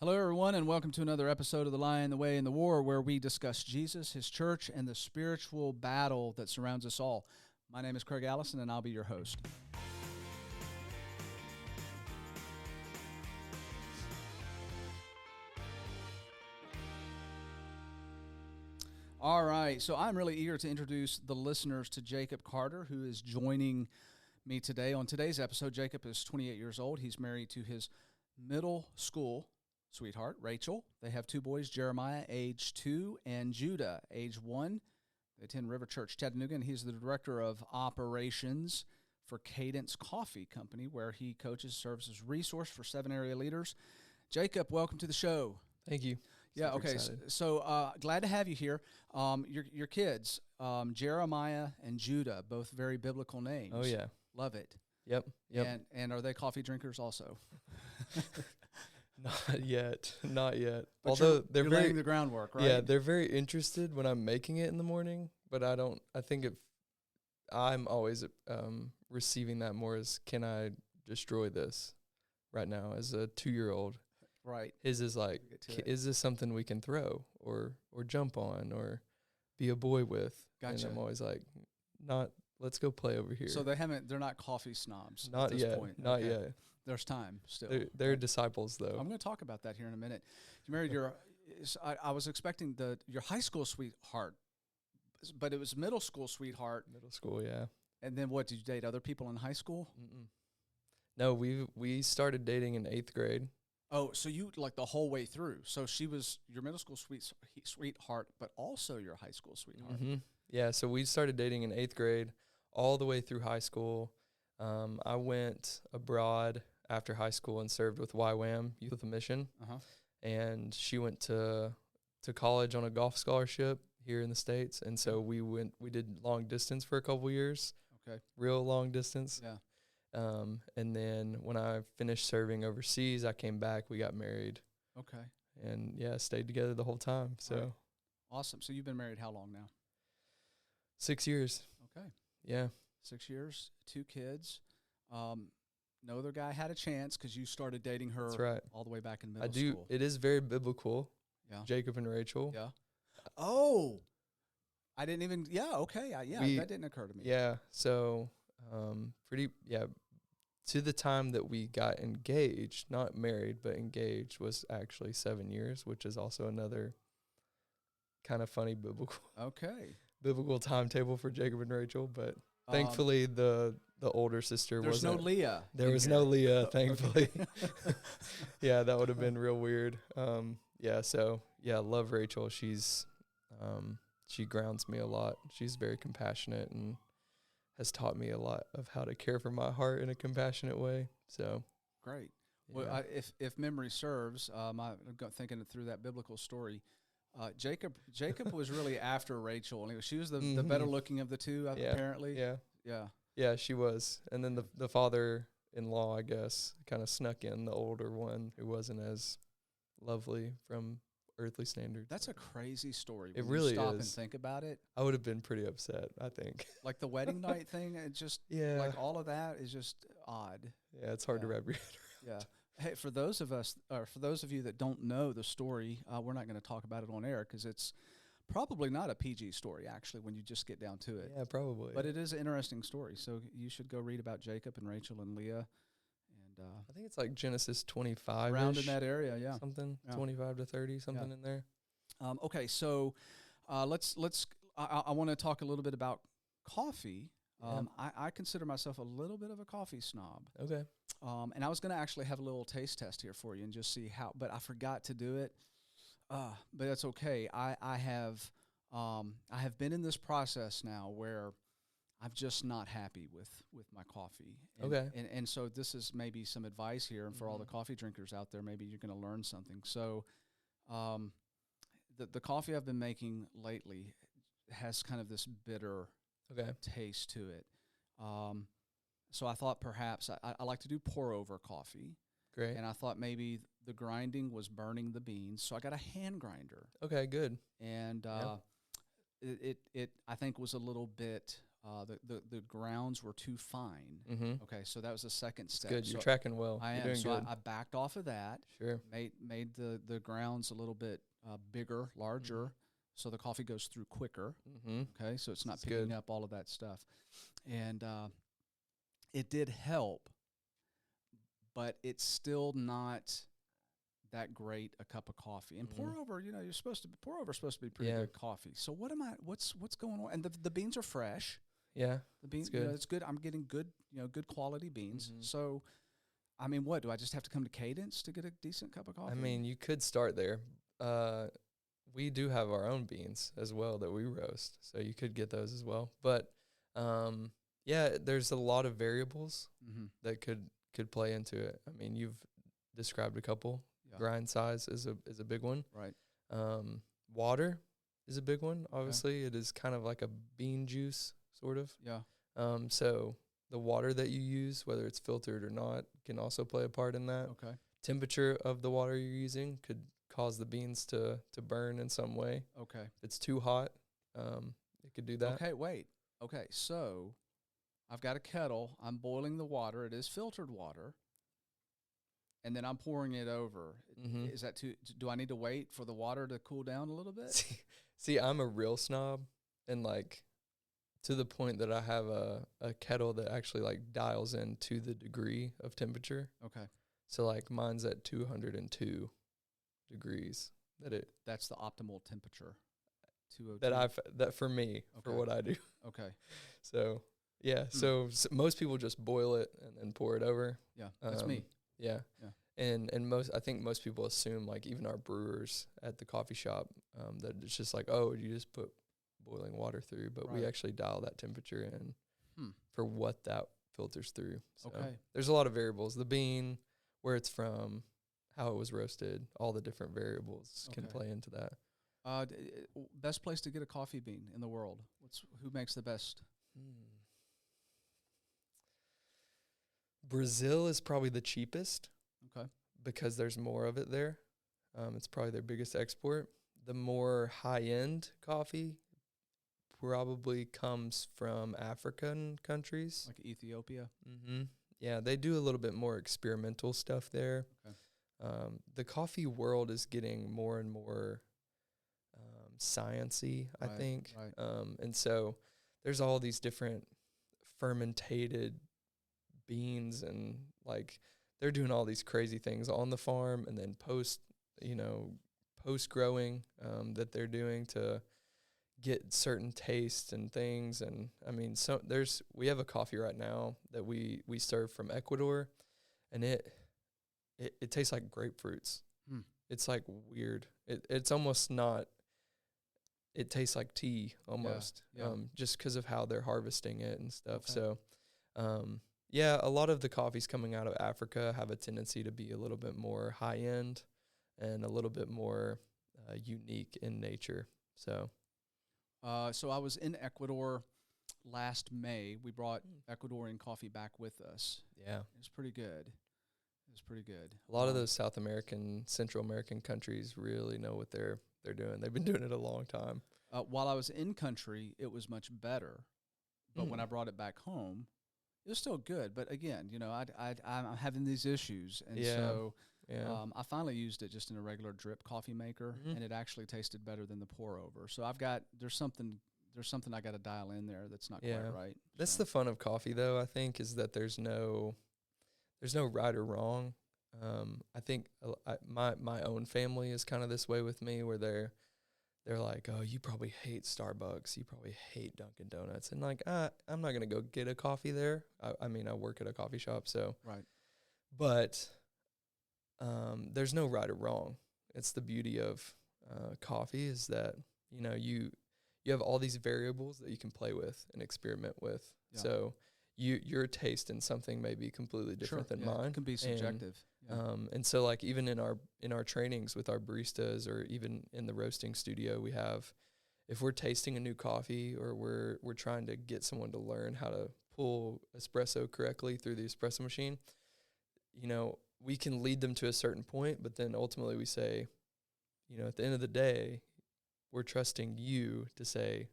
Hello, everyone, and welcome to another episode of The Lion, the Way, and the War, where we discuss Jesus, his church, and the spiritual battle that surrounds us all. My name is Craig Allison, and I'll be your host. All right, so I'm really eager to introduce the listeners to Jacob Carter, who is joining me today. On today's episode, Jacob is 28 years old. He's married to his middle school sweetheart, Rachel. They have two boys, Jeremiah, age 2, and Judah, age 1. They attend River Church, Chattanooga, and he's the director of operations for Cadence Coffee Company, where he coaches, serves as resource for 7 area leaders. Jacob, welcome to the show. Thank you. Yeah, okay. So glad to have you here. Your kids, Jeremiah and Judah, both very biblical names. Oh, yeah. Love it. Yep. And are they coffee drinkers also? Not yet. But although they're laying the groundwork, right? Yeah, they're very interested when I'm making it in the morning, but I think I'm always receiving that more as, can I destroy this right now as a 2-year-old? Right. His is like, is this something we can throw or jump on or be a boy with? Gotcha. And I'm always like, let's go play over here. So they're not coffee snobs not at this yet, point. Not okay. yet. There's time still. They're disciples, though. I'm going to talk about that here in a minute. You married I was expecting your high school sweetheart, but it was middle school sweetheart. Middle school, yeah. And then what, did you date other people in high school? Mm-mm. No, we started dating in 8th grade. Oh, so you like the whole way through. So she was your middle school sweetheart, but also your high school sweetheart. Mm-hmm. Yeah, so we started dating in 8th grade all the way through high school. I went abroad after high school and served with YWAM, Youth with a Mission. Uh-huh. And she went to college on a golf scholarship here in the States. And so we did long distance for a couple years. Okay. Real long distance. Yeah. And then when I finished serving overseas, I came back, we got married. Okay. And yeah, stayed together the whole time. So right. Awesome. So you've been married how long now? 6 years. Okay. Yeah. 6 years, 2 kids. No other guy had a chance because you started dating her. That's right. All the way back in middle school. It is very biblical. Yeah. Jacob and Rachel. Yeah. Oh, I didn't even. Yeah. Okay. That didn't occur to me. Yeah. So, to the time that we got engaged, not married, but engaged, was actually 7 years, which is also another kind of funny biblical timetable for Jacob and Rachel. But thankfully, the older sister There's no Leah. There was no Leah, thankfully. Yeah, that would have been real weird. Love Rachel. She's she grounds me a lot. She's very compassionate and has taught me a lot of how to care for my heart in a compassionate way. So great. Yeah. Well, if memory serves, I'm thinking through that biblical story. Jacob was really after Rachel. She was the better looking of the two, apparently. Yeah, she was. And then the father-in-law, I guess, kind of snuck in the older one who wasn't as lovely from earthly standards. That's a crazy story. It really is. Stop and think about it. I would have been pretty upset, I think. Like the wedding night thing, it just like all of that is just odd. Yeah, it's hard to wrap your head around. Yeah. Hey, for those of you that don't know the story, we're not going to talk about it on air because it's probably not a PG story, actually, when you just get down to it. Yeah, probably. But it is an interesting story. So you should go read about Jacob and Rachel and Leah. And I think it's like Genesis 25. Around in that area, yeah. Something, 25 to 30, something in there. Okay, so I want to talk a little bit about coffee. Yeah. I consider myself a little bit of a coffee snob. Okay. And I was going to actually have a little taste test here for you and just see how, but I forgot to do it. But that's okay. I have been in this process now where I'm just not happy with my coffee. Okay. And so this is maybe some advice here, and for all the coffee drinkers out there, maybe you're going to learn something. So, the coffee I've been making lately has kind of this bitter taste to it. So I thought perhaps I like to do pour over coffee. Great. And I thought maybe the grinding was burning the beans, so I got a hand grinder. Okay, good. And it I think was a little bit the grounds were too fine. Mm-hmm. Okay, so that was the second step. Good. So You're tracking well. I You're am. doing So good. I backed off of that. Sure. Made the grounds a little bit bigger, larger, so the coffee goes through quicker. Mm-hmm. Okay, so it's not That's picking good. up all of that stuff, and it did help, but it's still not that great a cup of coffee. And pour over, you're supposed to pour over supposed to be pretty good coffee. So what's going on? And the beans are fresh. Yeah. The beans, good. It's good. I'm getting good, good quality beans. Mm-hmm. So, I mean, what do I just have to come to Cadence to get a decent cup of coffee? I mean, you could start there. We do have our own beans as well that we roast, so you could get those as well. But yeah, there's a lot of variables that could play into it. I mean, you've described a couple. Yeah. Grind size is a big one. Right. Water is a big one. Obviously, it is kind of like a bean juice sort of. Yeah. So the water that you use, whether it's filtered or not, can also play a part in that. Okay. Temperature of the water you're using could cause the beans to burn in some way. Okay. If it's too hot, it could do that. Okay, wait. Okay, so I've got a kettle. I'm boiling the water. It is filtered water. And then I'm pouring it over. Is that do I need to wait for the water to cool down a little bit? See, I'm a real snob, and like to the point that I have a kettle that actually like dials in to the degree of temperature. Okay. So like mine's at 202 degrees. That's the optimal temperature. 202. That for me, for what I do. Okay. So yeah, so most people just boil it and then pour it over. Yeah, that's me. Yeah. And I think most people assume, like even our brewers at the coffee shop, that it's just like, oh, you just put boiling water through, but we actually dial that temperature in for what that filters through. So there's a lot of variables. The bean, where it's from, how it was roasted, all the different variables can play into that. Best place to get a coffee bean in the world? Who makes the best? Brazil is probably the cheapest. Okay. Because there's more of it there. It's probably their biggest export. The more high-end coffee probably comes from African countries. Like Ethiopia? Mm-hmm. Yeah, they do a little bit more experimental stuff there. Okay. The coffee world is getting more and more science-y, I think. Right. And so there's all these different fermented beans, and like they're doing all these crazy things on the farm, and then post growing that they're doing to get certain tastes and things. And I mean, so we have a coffee right now that we serve from Ecuador, and it tastes like grapefruits. It's like weird. It's almost not. It tastes like tea almost, just because of how they're harvesting it and stuff. Okay. So, yeah, a lot of the coffees coming out of Africa have a tendency to be a little bit more high end and a little bit more unique in nature. So I was in Ecuador last May. We brought Ecuadorian coffee back with us. Yeah, it was pretty good. A lot of those South American, Central American countries really know what they're doing. They've been doing it a long time. While I was in country, it was much better, but when I brought it back home, it was still good. But again, I'm having these issues, and so I finally used it just in a regular drip coffee maker, and it actually tasted better than the pour over. So there's something I got to dial in there that's not quite right. That's the fun of coffee, though. I think is that there's no right or wrong. I think my own family is kind of this way with me, where they're like, oh, you probably hate Starbucks, you probably hate Dunkin' Donuts, and like, I'm not gonna go get a coffee there. I mean, I work at a coffee shop, so right. But there's no right or wrong. It's the beauty of coffee is that you have all these variables that you can play with and experiment with. Yeah. So your taste in something may be completely different than mine. It can be subjective. And so like even in our trainings with our baristas, or even in the roasting studio, we have, if we're tasting a new coffee, or we're trying to get someone to learn how to pull espresso correctly through the espresso machine, we can lead them to a certain point, but then ultimately we say, at the end of the day, we're trusting you to say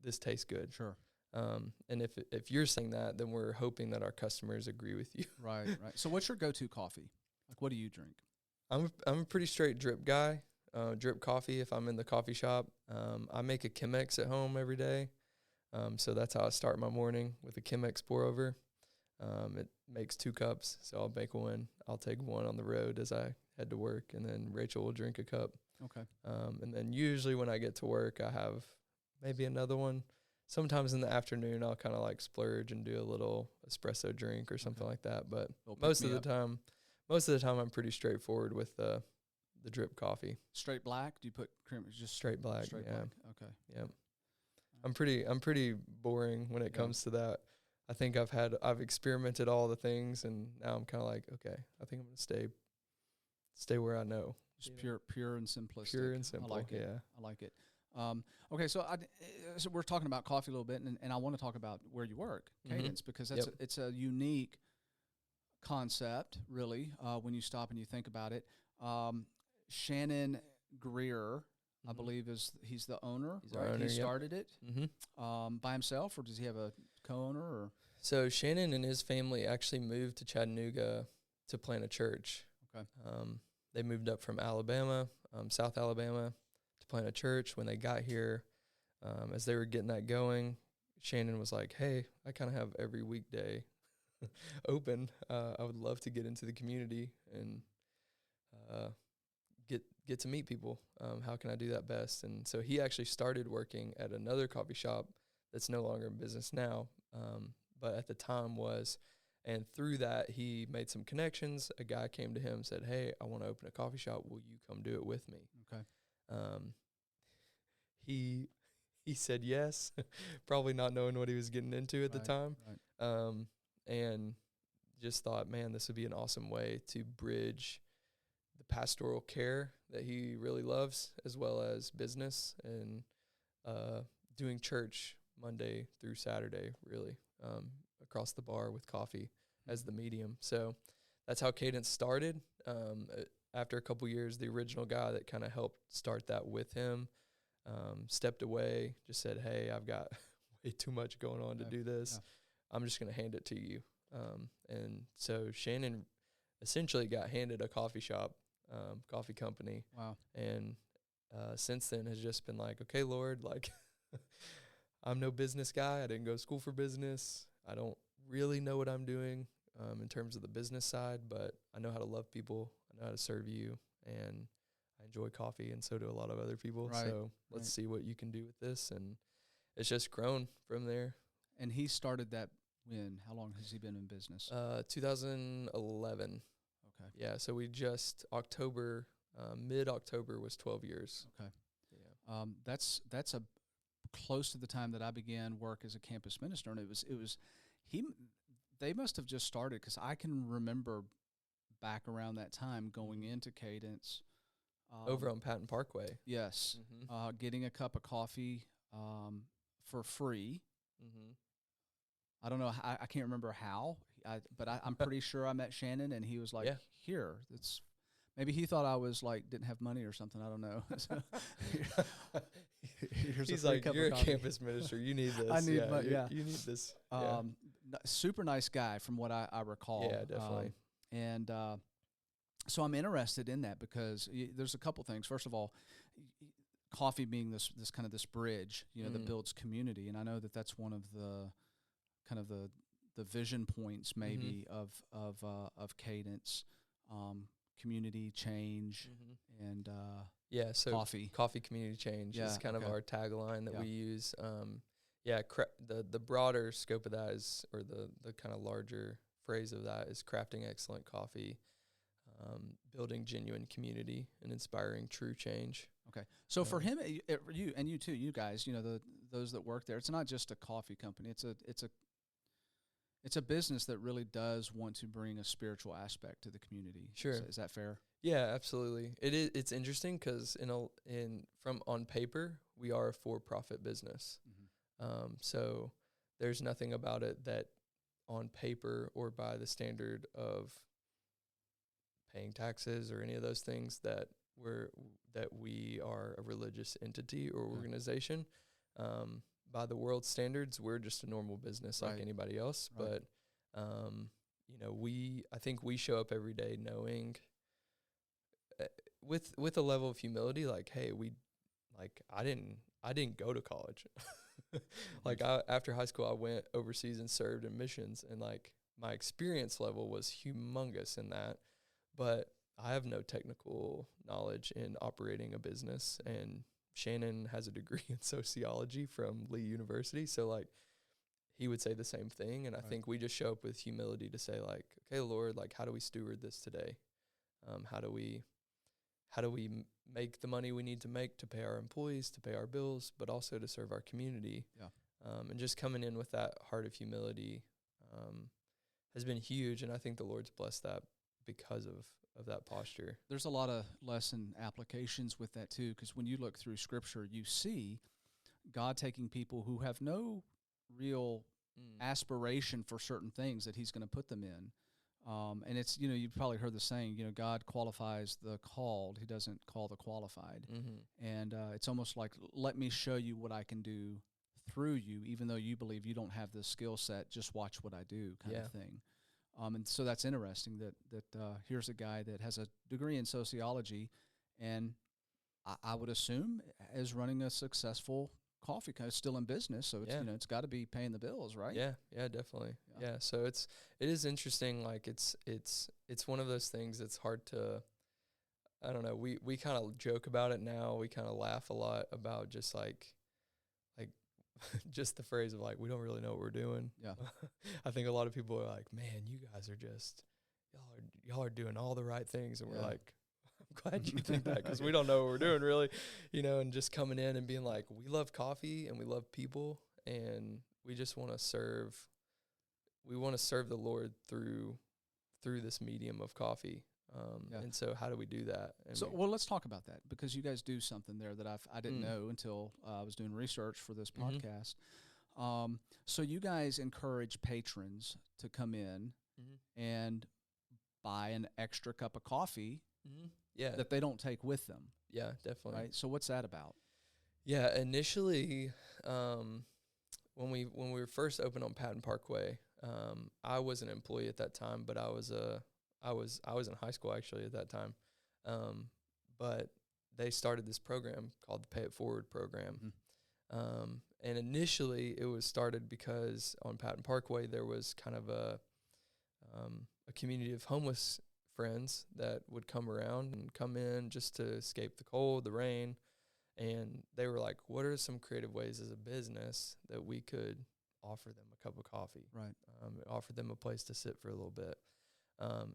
this tastes good. Sure. And if you're saying that, then we're hoping that our customers agree with you. Right. So what's your go-to coffee? Like, what do you drink? I'm a pretty straight drip guy. Drip coffee if I'm in the coffee shop. I make a Chemex at home every day. So that's how I start my morning, with a Chemex pour over. It makes 2 cups, so I'll make one. I'll take one on the road as I head to work, and then Rachel will drink a cup. Okay. And then usually when I get to work, I have maybe another one. Sometimes in the afternoon, I'll kind of like splurge and do a little espresso drink or something like that. But most of the time, I'm pretty straightforward with the drip coffee. Straight black? Do you put cream? Just straight black. Straight yeah. black. Okay. Yep. I'm pretty boring when it comes to that. I think I've experimented all the things, and now I'm kind of like, okay, I think I'm gonna stay where I know. Just pure and simplistic. Pure and simple. I like it. Yeah. I like it. Okay, so we're talking about coffee a little bit, and I want to talk about where you work, Cadence, because it's a unique concept, really, when you stop and you think about it. Shannon Greer, I believe, he's the owner. He's our owner. He started it by himself, or does he have a co-owner? Or so Shannon and his family actually moved to Chattanooga to plant a church. Okay. They moved up from Alabama, South Alabama, to plant a church. When they got here, as they were getting that going, Shannon was like, "Hey, I kind of have every weekday open. I would love to get into the community and get to meet people. How can I do that best?" And so he actually started working at another coffee shop that's no longer in business now, but at the time was. And through that, he made some connections. A guy came to him and said, "Hey, I want to open a coffee shop. Will you come do it with me?" Okay. He said yes, probably not knowing what he was getting into at the time. Right. And just thought, man, this would be an awesome way to bridge the pastoral care that he really loves, as well as business and doing church Monday through Saturday, really, across the bar with coffee as the medium. So that's how Cadence started. After a couple years, the original guy that kind of helped start that with him stepped away, just said, "Hey, I've got way too much going on to do this. Yeah. I'm just going to hand it to you." And so Shannon essentially got handed a coffee shop, coffee company. Wow. And since then has just been like, "Okay, Lord, like I'm no business guy. I didn't go to school for business. I don't really know what I'm doing in terms of the business side, but I know how to love people. I know how to serve you, and I enjoy coffee, and so do a lot of other people. Right. So let's see what you can do with this." And it's just grown from there. And he started that when? How long has he been in business? 2011. Okay. Yeah, so we just mid-October was 12 years. Okay. Yeah. That's a close to the time that I began work as a campus minister, and they must have just started, because I can remember back around that time going into Cadence. Over on Patton Parkway. Yes. Getting a cup of coffee for free. Mm-hmm. I don't know. I can't remember how, but I'm pretty sure I met Shannon, and he was like, "Here, it's." Maybe he thought I was like didn't have money or something. I don't know. He's like, "You're a campus minister. You need this. I need you need this." Super nice guy from what I recall. Yeah, definitely. And so I'm interested in that because there's a couple things. First of all, coffee being this kind of this bridge, that builds community, and I know that that's one of the kind of the vision points maybe of Cadence, community change, and so coffee community change is kind of our tagline that we use. The broader scope of that is, or the kind of larger phrase of that is, crafting excellent coffee, building genuine community, and inspiring true change. Okay. So for him, you and you too, you guys, those that work there, it's not just a coffee company. It's a business that really does want to bring a spiritual aspect to the community. Sure. Is that fair? Yeah, absolutely. It's interesting because on paper we are a for-profit business. So there's nothing about it that on paper or by the standard of paying taxes or any of those things that we are a religious entity or organization. by the world standards, we're just a normal business like anybody else. Right. But, I think we show up every day knowing with a level of humility, like, hey, I didn't go to college. Like after high school, I went overseas and served in missions, and like my experience level was humongous in that, but I have no technical knowledge in operating a business, and Shannon has a degree in sociology from Lee University. So like he would say the same thing. And I think we just show up with humility to say like, okay, Lord, like, how do we steward this today? How do we make the money we need to make to pay our employees, to pay our bills, but also to serve our community? Yeah. And just coming in with that heart of humility has been huge. And I think the Lord's blessed that because of that posture. There's a lot of lesson applications with that too, because when you look through Scripture, you see God taking people who have no real aspiration for certain things that He's going to put them in. And it's, you've probably heard the saying, God qualifies the called. He doesn't call the qualified. Mm-hmm. And it's almost like, let me show you what I can do through you, even though you believe you don't have the skill set, just watch what I do kind of thing. And so that's interesting that here's a guy that has a degree in sociology, and I would assume is running a successful coffee company, still in business. So it's it's got to be paying the bills, right? Yeah, definitely. Yeah. So it is interesting. Like it's one of those things that's hard to. I don't know. We kind of joke about it now. We kind of laugh a lot about just like just the phrase of like, we don't really know what we're doing. Yeah. I think a lot of people are like, man, you guys are just, y'all are doing all the right things. And we're like, I'm glad you think that, because we don't know what we're doing really, and just coming in and being like, we love coffee and we love people, and we just want to serve. We want to serve the Lord through this medium of coffee. And so how do we do that? And let's talk about that, because you guys do something there that I didn't know until I was doing research for this podcast. So you guys encourage patrons to come in and buy an extra cup of coffee that they don't take with them. Yeah, definitely. Right. So what's that about? Yeah, initially, when we were first open on Patton Parkway, I was an employee at that time, but I was in high school actually at that time. But they started this program called the Pay It Forward program. And initially it was started because on Patton Parkway there was kind of a community of homeless friends that would come around and come in just to escape the cold, the rain. And they were like, what are some creative ways as a business that we could offer them a cup of coffee? Right. Offer them a place to sit for a little bit.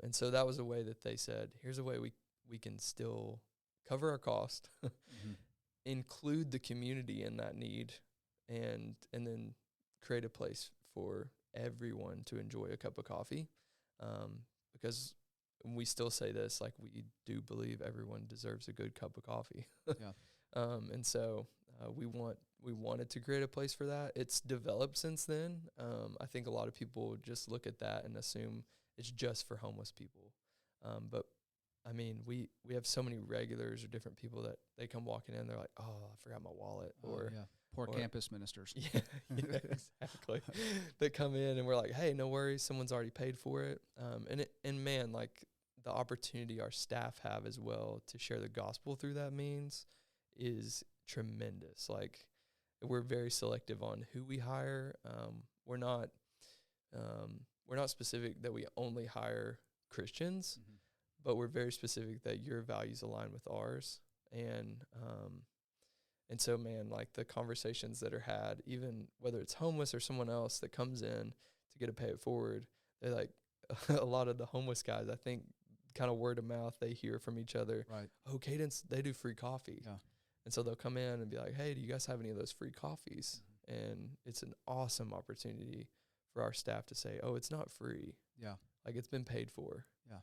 And so that was a way that they said, here's a way we can still cover our cost, include the community in that need, and then create a place for everyone to enjoy a cup of coffee. Because we still say this, like, we do believe everyone deserves a good cup of coffee. And so we wanted to create a place for that. It's developed since then. I think a lot of people just look at that and assume it's just for homeless people. But I mean, we have so many regulars or different people that they come walking in, they're like, oh, I forgot my wallet. Poor campus ministers. Yeah, exactly. They come in and we're like, hey, no worries, someone's already paid for it. And man, like the opportunity our staff have as well to share the gospel through that means is tremendous. Like, we're very selective on who we hire. We're not specific that we only hire Christians, but we're very specific that your values align with ours. And so, man, like the conversations that are had, even whether it's homeless or someone else that comes in to get a Pay It Forward, they like a lot of the homeless guys, I think, kind of word of mouth, they hear from each other. Right. Oh, Cadence, they do free coffee. Yeah. And so they'll come in and be like, hey, do you guys have any of those free coffees? And it's an awesome opportunity for our staff to say, oh, it's not free. Yeah. Like, it's been paid for. Yeah.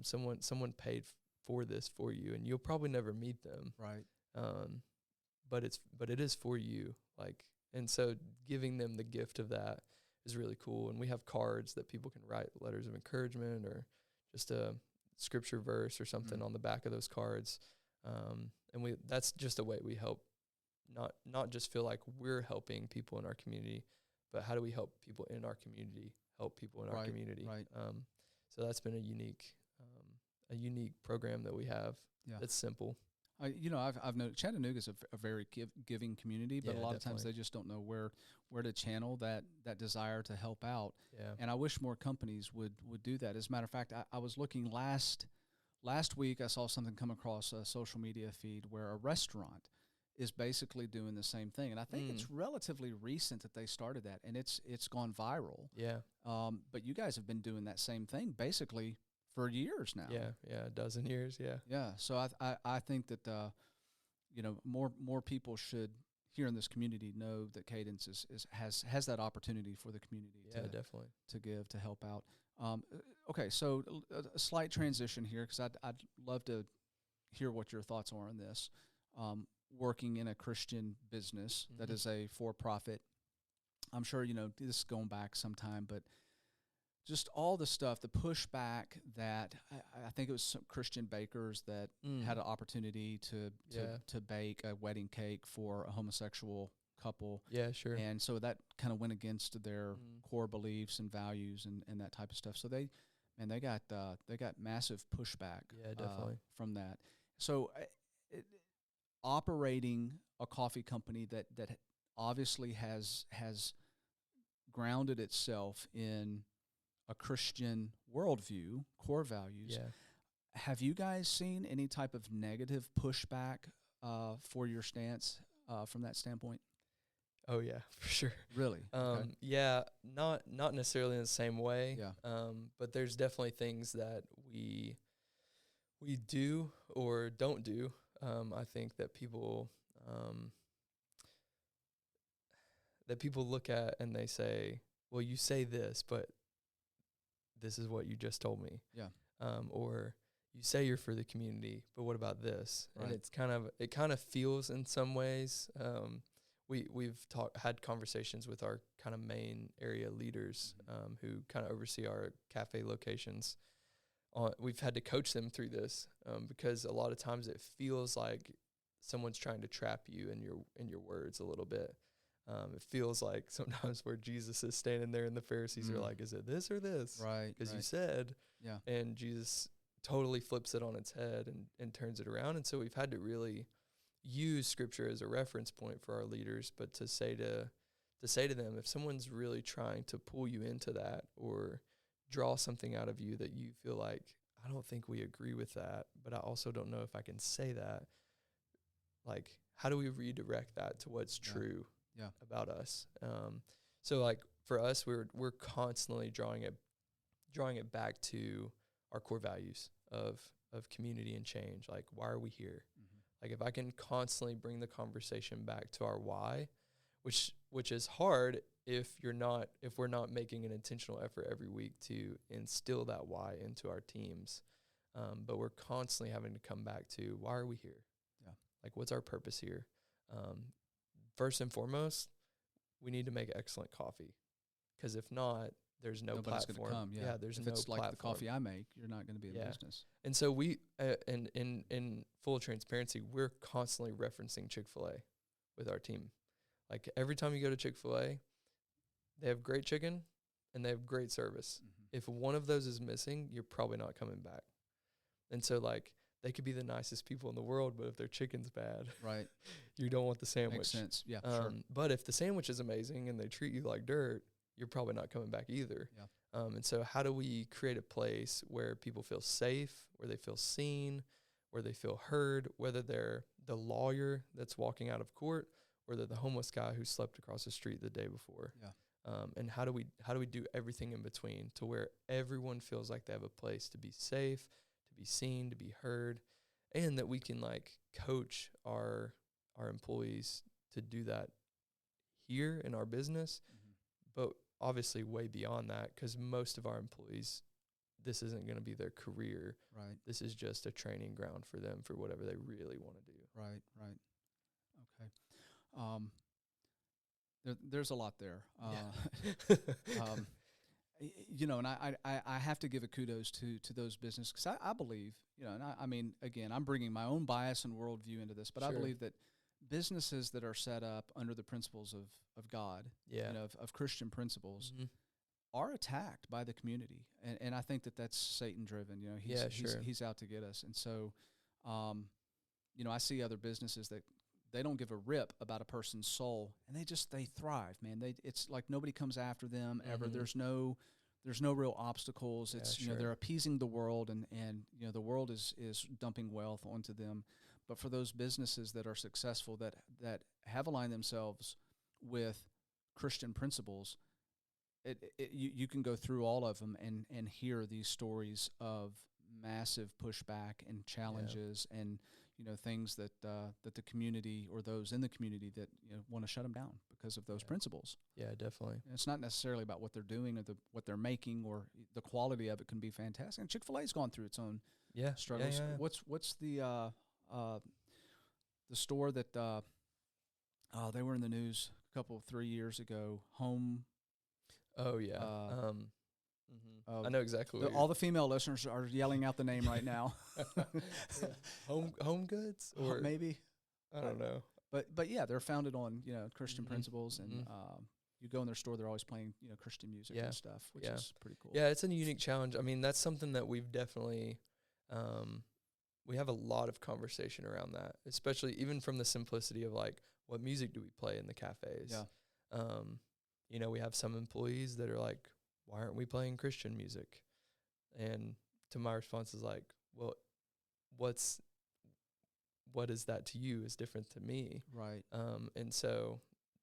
Someone paid for this for you, and you'll probably never meet them. Right. But it is for you. Like, and so giving them the gift of that is really cool. And we have cards that people can write letters of encouragement or just a scripture verse or something on the back of those cards. And that's just a way we help not just feel like we're helping people in our community, but how do we help people in our community help people in our community? Right. So that's been a unique program that we have. Yeah. That's simple. I've noticed Chattanooga's a very giving community, but a lot of times they just don't know where to channel that desire to help out. Yeah. And I wish more companies would do that. As a matter of fact, I was looking last week, I saw something come across a social media feed where a restaurant is basically doing the same thing. And I think it's relatively recent that they started that, and it's gone viral. Yeah. But you guys have been doing that same thing basically for years now. Yeah, a dozen years, yeah. Yeah, so I think that, more people should, here in this community, know that Cadence has that opportunity for the community definitely. To give, to help out. Okay, so a slight transition here, because I'd love to hear what your thoughts are on this. Working in a Christian business that is a for-profit, I'm sure, this is going back some time, but just all the stuff, the pushback that I think it was some Christian bakers that had an opportunity to bake a wedding cake for a homosexual couple. Yeah, sure. And so that kind of went against their core beliefs and values and that type of stuff. So they got massive pushback. Yeah, definitely. From that. So operating a coffee company that obviously has grounded itself in a Christian worldview, core values. Yeah. Have you guys seen any type of negative pushback for your stance from that standpoint? Oh yeah, for sure. Really? Okay. Yeah, not necessarily in the same way. Yeah. But there's definitely things that we do or don't do. I think that people look at and they say, well, you say this, but this is what you just told me. Yeah. Or you say you're for the community, but what about this? Right. And it kind of feels in some ways, we've had conversations with our kind of main area leaders, who kind of oversee our cafe locations. We've had to coach them through this, because a lot of times it feels like someone's trying to trap you in your words a little bit. It feels like sometimes where Jesus is standing there and the Pharisees are like, is it this or this? Right. Because you said, yeah. And Jesus totally flips it on its head and turns it around. And so we've had to really use scripture as a reference point for our leaders, but to say to them, if someone's really trying to pull you into that or draw something out of you that you feel like, I don't think we agree with that, but I also don't know if I can say that, like, how do we redirect that to what's true about us? So like for us, we're constantly drawing it back to our core values of community and change. Like, why are we here? Like, if I can constantly bring the conversation back to our why, which is hard if we're not making an intentional effort every week to instill that why into our teams. But we're constantly having to come back to, why are we here? Yeah. Like, what's our purpose here? First and foremost, we need to make excellent coffee, because if not, there's no Nobody's platform. Gonna come, yeah, there's if no it's platform. like the coffee I make, you're not going to be in business. And so we, in full transparency, we're constantly referencing Chick-fil-A with our team. Like, every time you go to Chick-fil-A, they have great chicken and they have great service. If one of those is missing, you're probably not coming back. And so, like, they could be the nicest people in the world, but if their chicken's bad, right, you don't want the sandwich. Makes sense. Yeah, sure. But if the sandwich is amazing and they treat you like dirt, you're probably not coming back either. Yeah. And so how do we create a place where people feel safe, where they feel seen, where they feel heard, whether they're the lawyer that's walking out of court or they're the homeless guy who slept across the street the day before? Yeah. And how do we do everything in between to where everyone feels like they have a place to be safe, to be seen, to be heard, and that we can, like, coach our employees to do that here in our business, but obviously way beyond that, because most of our employees, this isn't going to be their career. Right. This is just a training ground for them for whatever they really want to do. Right. Okay. There's a lot there. And I have to give a kudos to those businesses, because I believe, and I mean, again, I'm bringing my own bias and worldview into this, but I believe businesses that are set up under the principles of God, of Christian principles, are attacked by the community, and I think that's Satan driven. He's out to get us, and so, I see other businesses that they don't give a rip about a person's soul, and they thrive, man. It's like nobody comes after them ever. There's no real obstacles. It's they're appeasing the world, and the world is dumping wealth onto them. But for those businesses that are successful, that have aligned themselves with Christian principles, you can go through all of them and hear these stories of massive pushback and challenges and things that the community or those in the community that want to shut them down because of those principles. Yeah, definitely. And it's not necessarily about what they're doing or what they're making, or the quality of it can be fantastic. And Chick-fil-A's gone through its own struggles. Yeah. What's the store that they were in the news 3 years ago? Home. Oh yeah. I know exactly. All the female listeners are yelling out the name right now. Home Goods, or maybe, I don't know. But yeah, they're founded on Christian principles, and you go in their store, they're always playing Christian music and stuff, which is pretty cool. Yeah, it's a unique challenge. I mean, that's something that we've definitely we have a lot of conversation around that, especially even from the simplicity of like, what music do we play in the cafes? Yeah. We have some employees that are like, why aren't we playing Christian music? And to my response is like, well, what is that to you is different to me. Right. And so,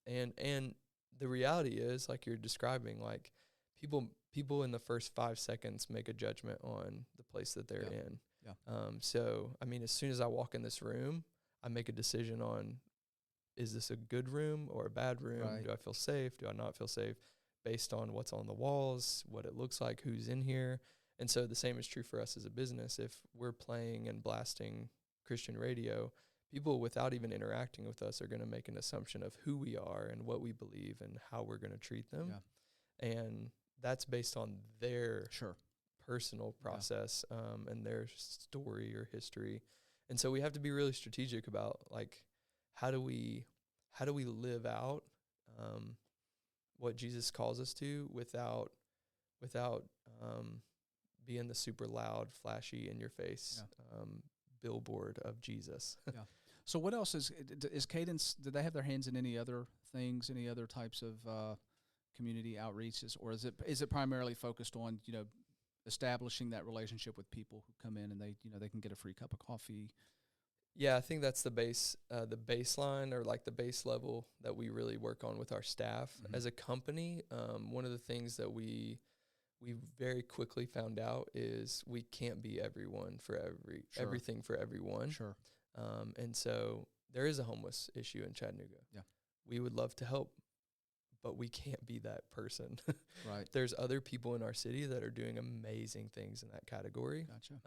and the reality is, like you're describing, like people in the first 5 seconds make a judgment on the place that they're in. Yeah. So, I mean, as soon as I walk in this room, I make a decision on, is this a good room or a bad room? Right. Do I feel safe? Do I not feel safe? Based on what's on the walls, what it looks like, who's in here. And so the same is true for us as a business. If we're playing and blasting Christian radio, people without even interacting with us are going to make an assumption of who we are and what we believe and how we're going to treat them. Yeah. And that's based on their personal process and their story or history. And so we have to be really strategic about, like, how do we live out what Jesus calls us to without being the super loud, flashy, in your face billboard of Jesus. Yeah. So what else is Cadence? Did they have their hands in any other things, any other types of community outreaches, or is it primarily focused on establishing that relationship with people who come in and they can get a free cup of coffee? Yeah, I think that's the baseline, or like the base level that we really work on with our staff. Mm-hmm. As a company, one of the things that we very quickly found out is we can't be everyone for everything for everyone. Sure. And so there is a homeless issue in Chattanooga. Yeah. We would love to help, but we can't be that person. Right. There's other people in our city that are doing amazing things in that category. Gotcha.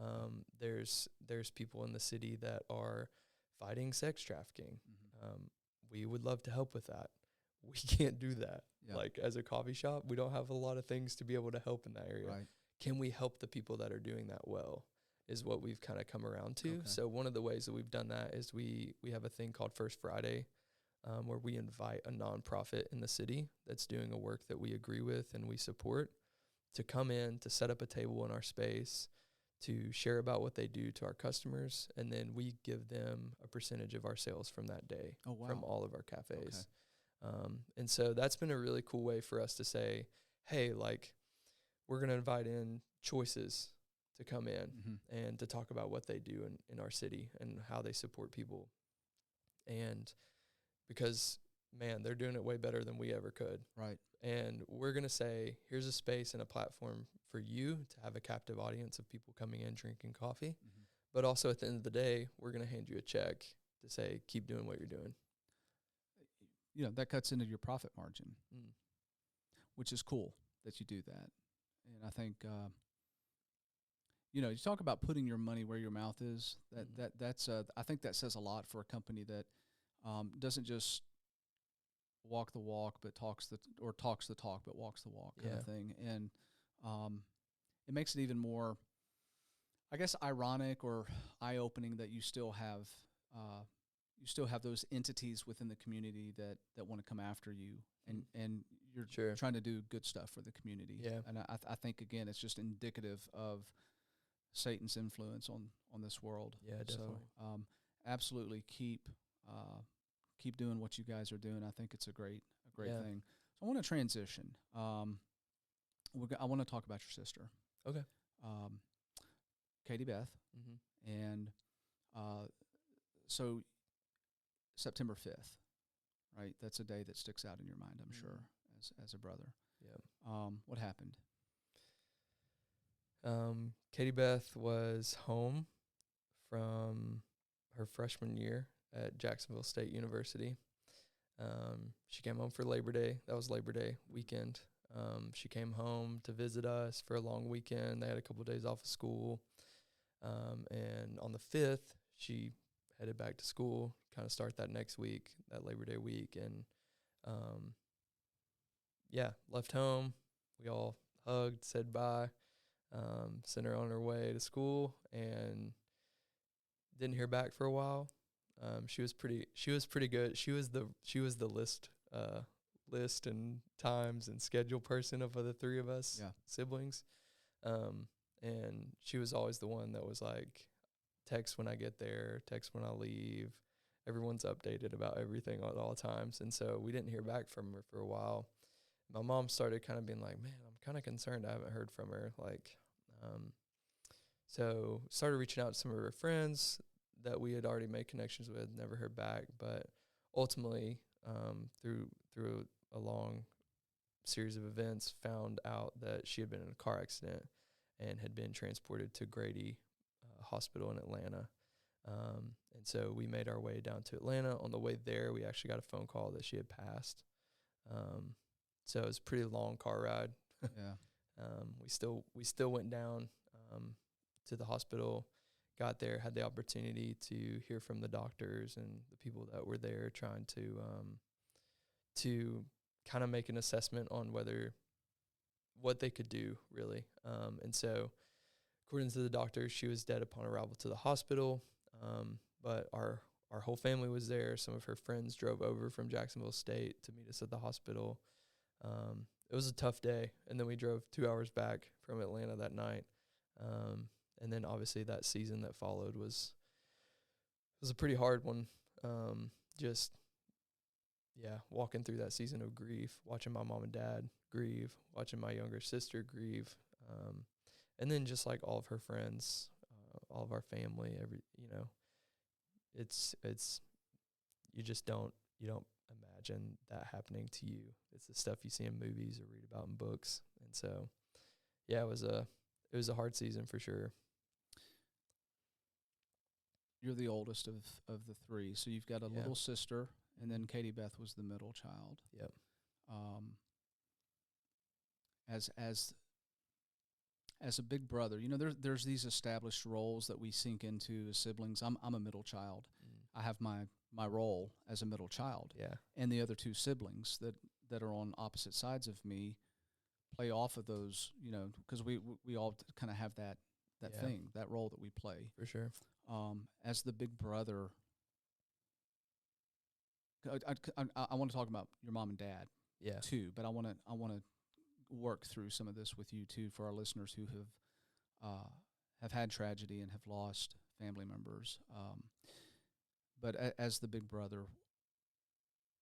There's people in the city that are fighting sex trafficking. Mm-hmm. We would love to help with that. We can't do that. Yeah. Like, as a coffee shop, we don't have a lot of things to be able to help in that area. Right. Can we help the people that are doing that well, is what we've kind of come around to. Okay. So one of the ways that we've done that is we have a thing called First Friday, where we invite a nonprofit in the city that's doing a work that we agree with and we support to come in, to set up a table in our space, to share about what they do to our customers, and then we give them a percentage of our sales from that day. Oh, wow. From all of our cafes. Okay. And so that's been a really cool way for us to say, hey, like, we're going to invite in choices to come in and to talk about what they do in our city and how they support people. And because, man, they're doing it way better than we ever could. Right. And we're going to say, here's a space and a platform for you to have a captive audience of people coming in, drinking coffee. Mm-hmm. But also at the end of the day, we're going to hand you a check to say, keep doing what you're doing. That cuts into your profit margin, which is cool that you do that. And I think, you talk about putting your money where your mouth is. That's I think that says a lot for a company that doesn't just walk the walk, but talks the talk, but walks the walk kind of thing. And it makes it even more, I guess, ironic or eye-opening that you still have, you still have those entities within the community that want to come after you, and you're trying to do good stuff for the community. Yeah. And I think, again, it's just indicative of Satan's influence on this world. Yeah, definitely. So absolutely keep doing what you guys are doing. I think it's a great thing. So I want to transition. I want to talk about your sister. Okay. Katie Beth. Mm-hmm. And so September 5th, right? That's a day that sticks out in your mind, I'm sure, as a brother. Yeah. What happened? Katie Beth was home from her freshman year at Jacksonville State University. She came home for Labor Day. That was Labor Day weekend. She came home to visit us for a long weekend. They had a couple of days off of school. And on the 5th, she headed back to school, kind of start that next week, that Labor Day week. And, left home. We all hugged, said bye, sent her on her way to school, and didn't hear back for a while. She was pretty good. She was the list and times and schedule person of the three of us siblings. And she was always the one that was like, text when I get there, text when I leave. Everyone's updated about everything at all times. And so we didn't hear back from her for a while. My mom started kind of being like, man, I'm kind of concerned I haven't heard from her. So started reaching out to some of her friends that we had already made connections with, never heard back. But ultimately, through a long series of events, found out that she had been in a car accident and had been transported to Grady Hospital in Atlanta. And so we made our way down to Atlanta. On the way there, we actually got a phone call that she had passed. So it was a pretty long car ride. Yeah. We still went down to the hospital, got there, had the opportunity to hear from the doctors and the people that were there, trying to kind of make an assessment on what they could do, really. And so according to the doctor, she was dead upon arrival to the hospital. But our whole family was there. Some of her friends drove over from Jacksonville State to meet us at the hospital. It was a tough day. And then we drove 2 hours back from Atlanta that night. And then obviously that season that followed was a pretty hard one. Walking through that season of grief, watching my mom and dad grieve, watching my younger sister grieve. And then just like all of her friends, all of our family, it's you don't imagine that happening to you. It's the stuff you see in movies or read about in books. And so, it was a hard season for sure. You're the oldest of the three, so you've got a little sister, and then Katie Beth was the middle child. Yep. As a big brother, there's these established roles that we sink into as siblings. I'm a middle child. I have my role as a middle child. Yeah. And the other two siblings that are on opposite sides of me play off of those, because we all kind of have that thing, that role that we play. For sure. As the big brother, I want to talk about your mom and dad too, but I want to work through some of this with you too, for our listeners who have had tragedy and have lost family members. But as the big brother,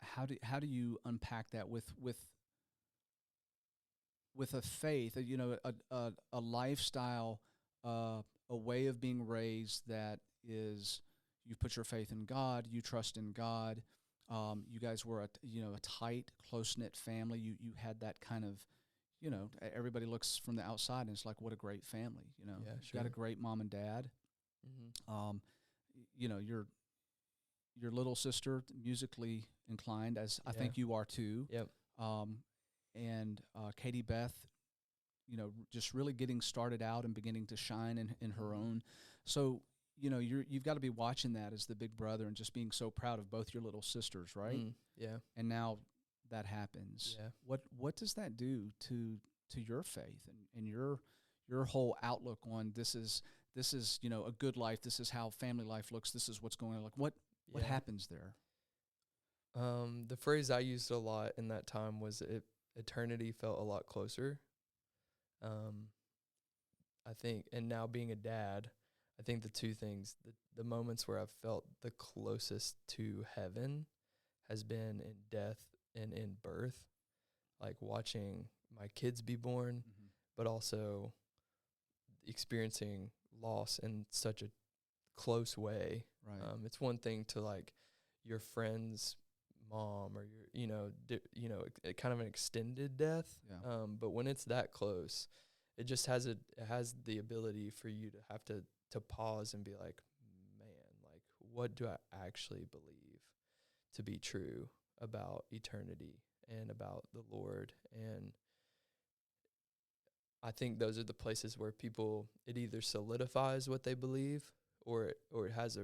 how do you unpack that with a faith, a lifestyle, a way of being raised that is, you put your faith in God, you trust in God. You guys were a tight, close-knit family. You had that kind of, everybody looks from the outside and it's like, what a great family, Yeah, sure. You got a great mom and dad. Mm-hmm. Your little sister, musically inclined, as I think you are too. Yep. And Katie Beth, just really getting started out and beginning to shine in her own. So, you've got to be watching that as the big brother and just being so proud of both your little sisters, right? Yeah. And now that happens. Yeah. What does that do to your faith and your whole outlook on this is a good life. This is how family life looks. This is what's going on. Like what? What happens there? The phrase I used a lot in that time was eternity felt a lot closer. I think, and now being a dad, I think the two things, the moments where I've felt the closest to heaven has been in death and in birth, like watching my kids be born, but also experiencing loss in such a close way. Right. It's one thing to like your friend's mom or your, kind of an extended death. Yeah. But when it's that close, it just has the ability for you to have to pause and be like, man, like what do I actually believe to be true about eternity and about the Lord? And I think those are the places where it either solidifies what they believe or it has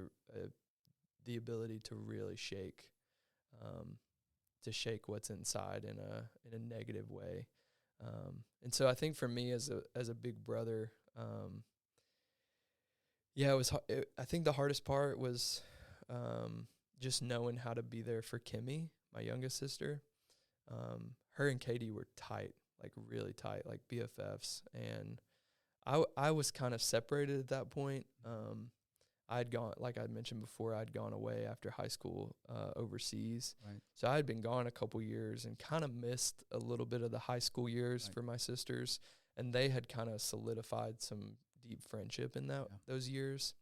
the ability to really shake what's inside in a negative way. And so I think for me as a big brother, I think the hardest part was just knowing how to be there for Kimmy, my youngest sister. Her and Katie were tight, like really tight, like BFFs. And I was kind of separated at that point. I'd gone, like I mentioned before, I'd gone away after high school overseas. Right. So I had been gone a couple years and kind of missed a little bit of the high school years for my sisters. And they had kind of solidified some deep friendship in those years.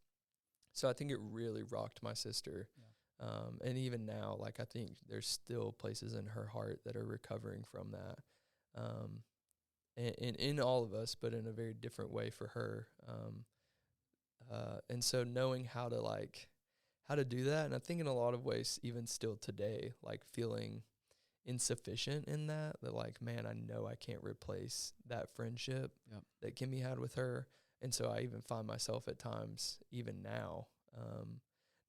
So I think it really rocked my sister. Yeah. And even now, like I think there's still places in her heart that are recovering from that. And in all of us, but in a very different way for her. And so knowing how to do that, and I think in a lot of ways, even still today, like feeling insufficient in that like, man, I know I can't replace that friendship that Kimmy had with her. And so I even find myself at times, even now,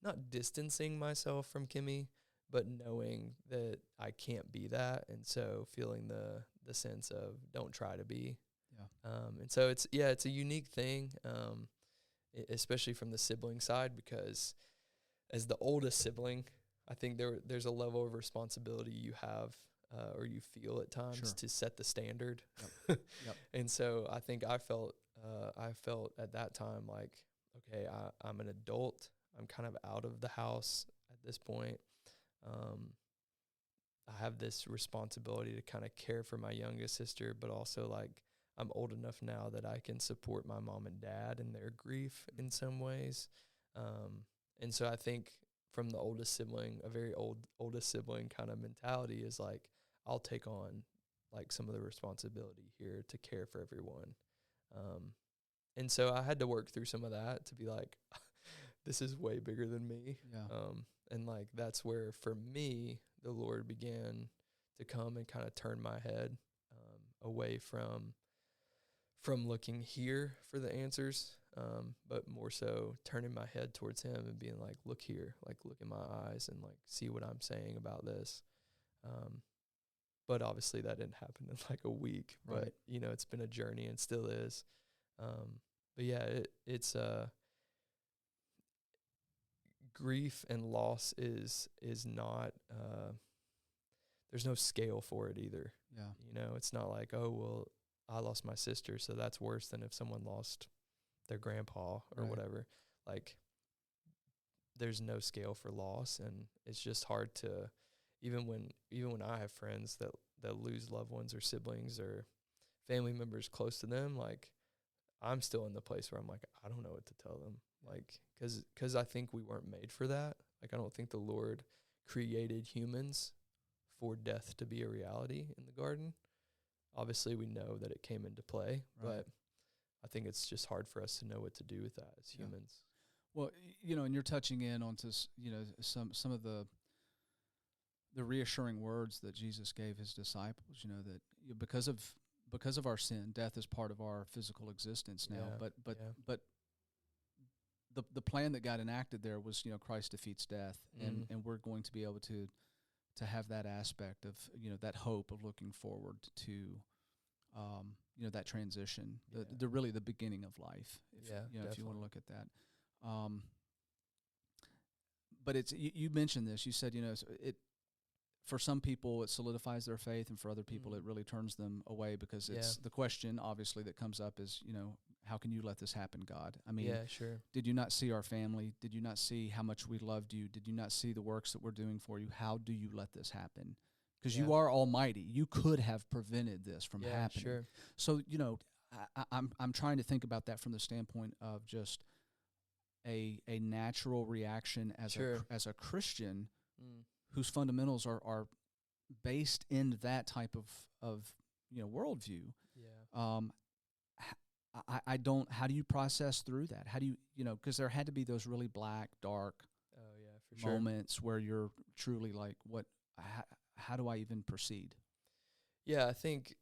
not distancing myself from Kimmy, but knowing that I can't be that. And so feeling the sense of don't try to be. Yeah. And so it's a unique thing. Especially from the sibling side, because as the oldest sibling, I think there's a level of responsibility you have or you feel at times to set the standard. Yep. And so I think I felt at that time like, okay, I'm an adult. I'm kind of out of the house at this point. I have this responsibility to kind of care for my youngest sister, but also like I'm old enough now that I can support my mom and dad in their grief in some ways. And so I think from the oldest sibling, a very oldest sibling kind of mentality is like, I'll take on like some of the responsibility here to care for everyone. And so I had to work through some of that to be like, this is way bigger than me. Yeah. And like, that's where for me, the Lord began to come and kind of turn my head away from looking here for the answers, but more so turning my head towards him and being like, look here, like look in my eyes and like see what I'm saying about this. But obviously that didn't happen in like a week, but it's been a journey and still is. But yeah, it's grief and loss is not, there's no scale for it either. Yeah. It's not like, oh, well, I lost my sister, so that's worse than if someone lost their grandpa or whatever. Like, there's no scale for loss, and it's just hard to, even when I have friends that lose loved ones or siblings or family members close to them, like, I'm still in the place where I'm like, I don't know what to tell them, like, because I think we weren't made for that. Like, I don't think the Lord created humans for death to be a reality in the garden. Obviously, we know that it came into play, but I think it's just hard for us to know what to do with that as humans. Well, and you're touching in onto, some of the reassuring words that Jesus gave his disciples, that because of our sin, death is part of our physical existence now. But the plan that got enacted there was, Christ defeats death, and we're going to be able to have that aspect of, that hope of looking forward to, that transition, the really the beginning of life, if you want to look at that. but it's you mentioned this. You said it for some people it solidifies their faith, and for other people it really turns them away, because it's the question obviously that comes up is, how can you let this happen, God? I mean, sure. Did you not see our family? Did you not see how much we loved you? Did you not see the works that we're doing for you? How do you let this happen? Because you are almighty. You could have prevented this from happening. Sure. So, I'm trying to think about that from the standpoint of just a natural reaction as a Christian whose fundamentals are based in that type of worldview. Yeah. I don't. How do you process through that? How do you because there had to be those really black, dark moments where you're truly like, what? How do I even proceed? Yeah, I think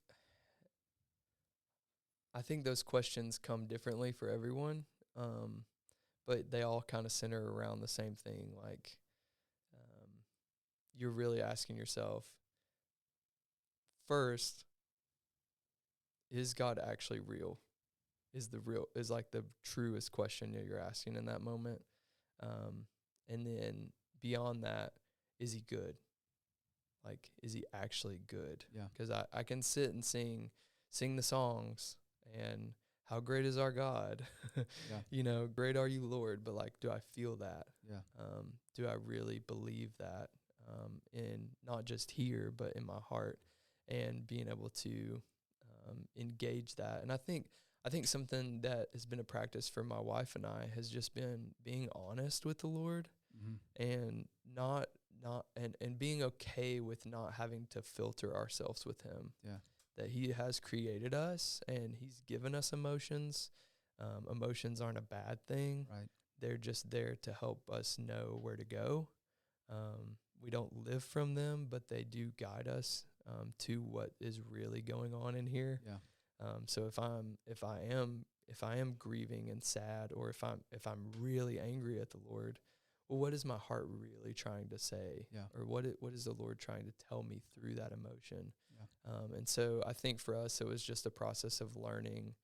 those questions come differently for everyone, but they all kind of center around the same thing. Like, you're really asking yourself, first, is God actually real? Is like the truest question that you're asking in that moment. And then beyond that, is he good? Like, is he actually good? Yeah. Because I can sit and sing the songs and how great is our God? Great are you, Lord. But like, do I feel that? Yeah. Do I really believe that in not just here, but in my heart, and being able to engage that? And I think something that has been a practice for my wife and I has just been being honest with the Lord, and not and being okay with not having to filter ourselves with him. Yeah. That he has created us and he's given us emotions. Emotions aren't a bad thing. Right. They're just there to help us know where to go. We don't live from them, but they do guide us to what is really going on in here. Yeah. So if I am grieving and sad, or if I'm really angry at the Lord, well, what is my heart really trying to say? Yeah. Or what is the Lord trying to tell me through that emotion? Yeah. And so I think for us, it was just a process of learning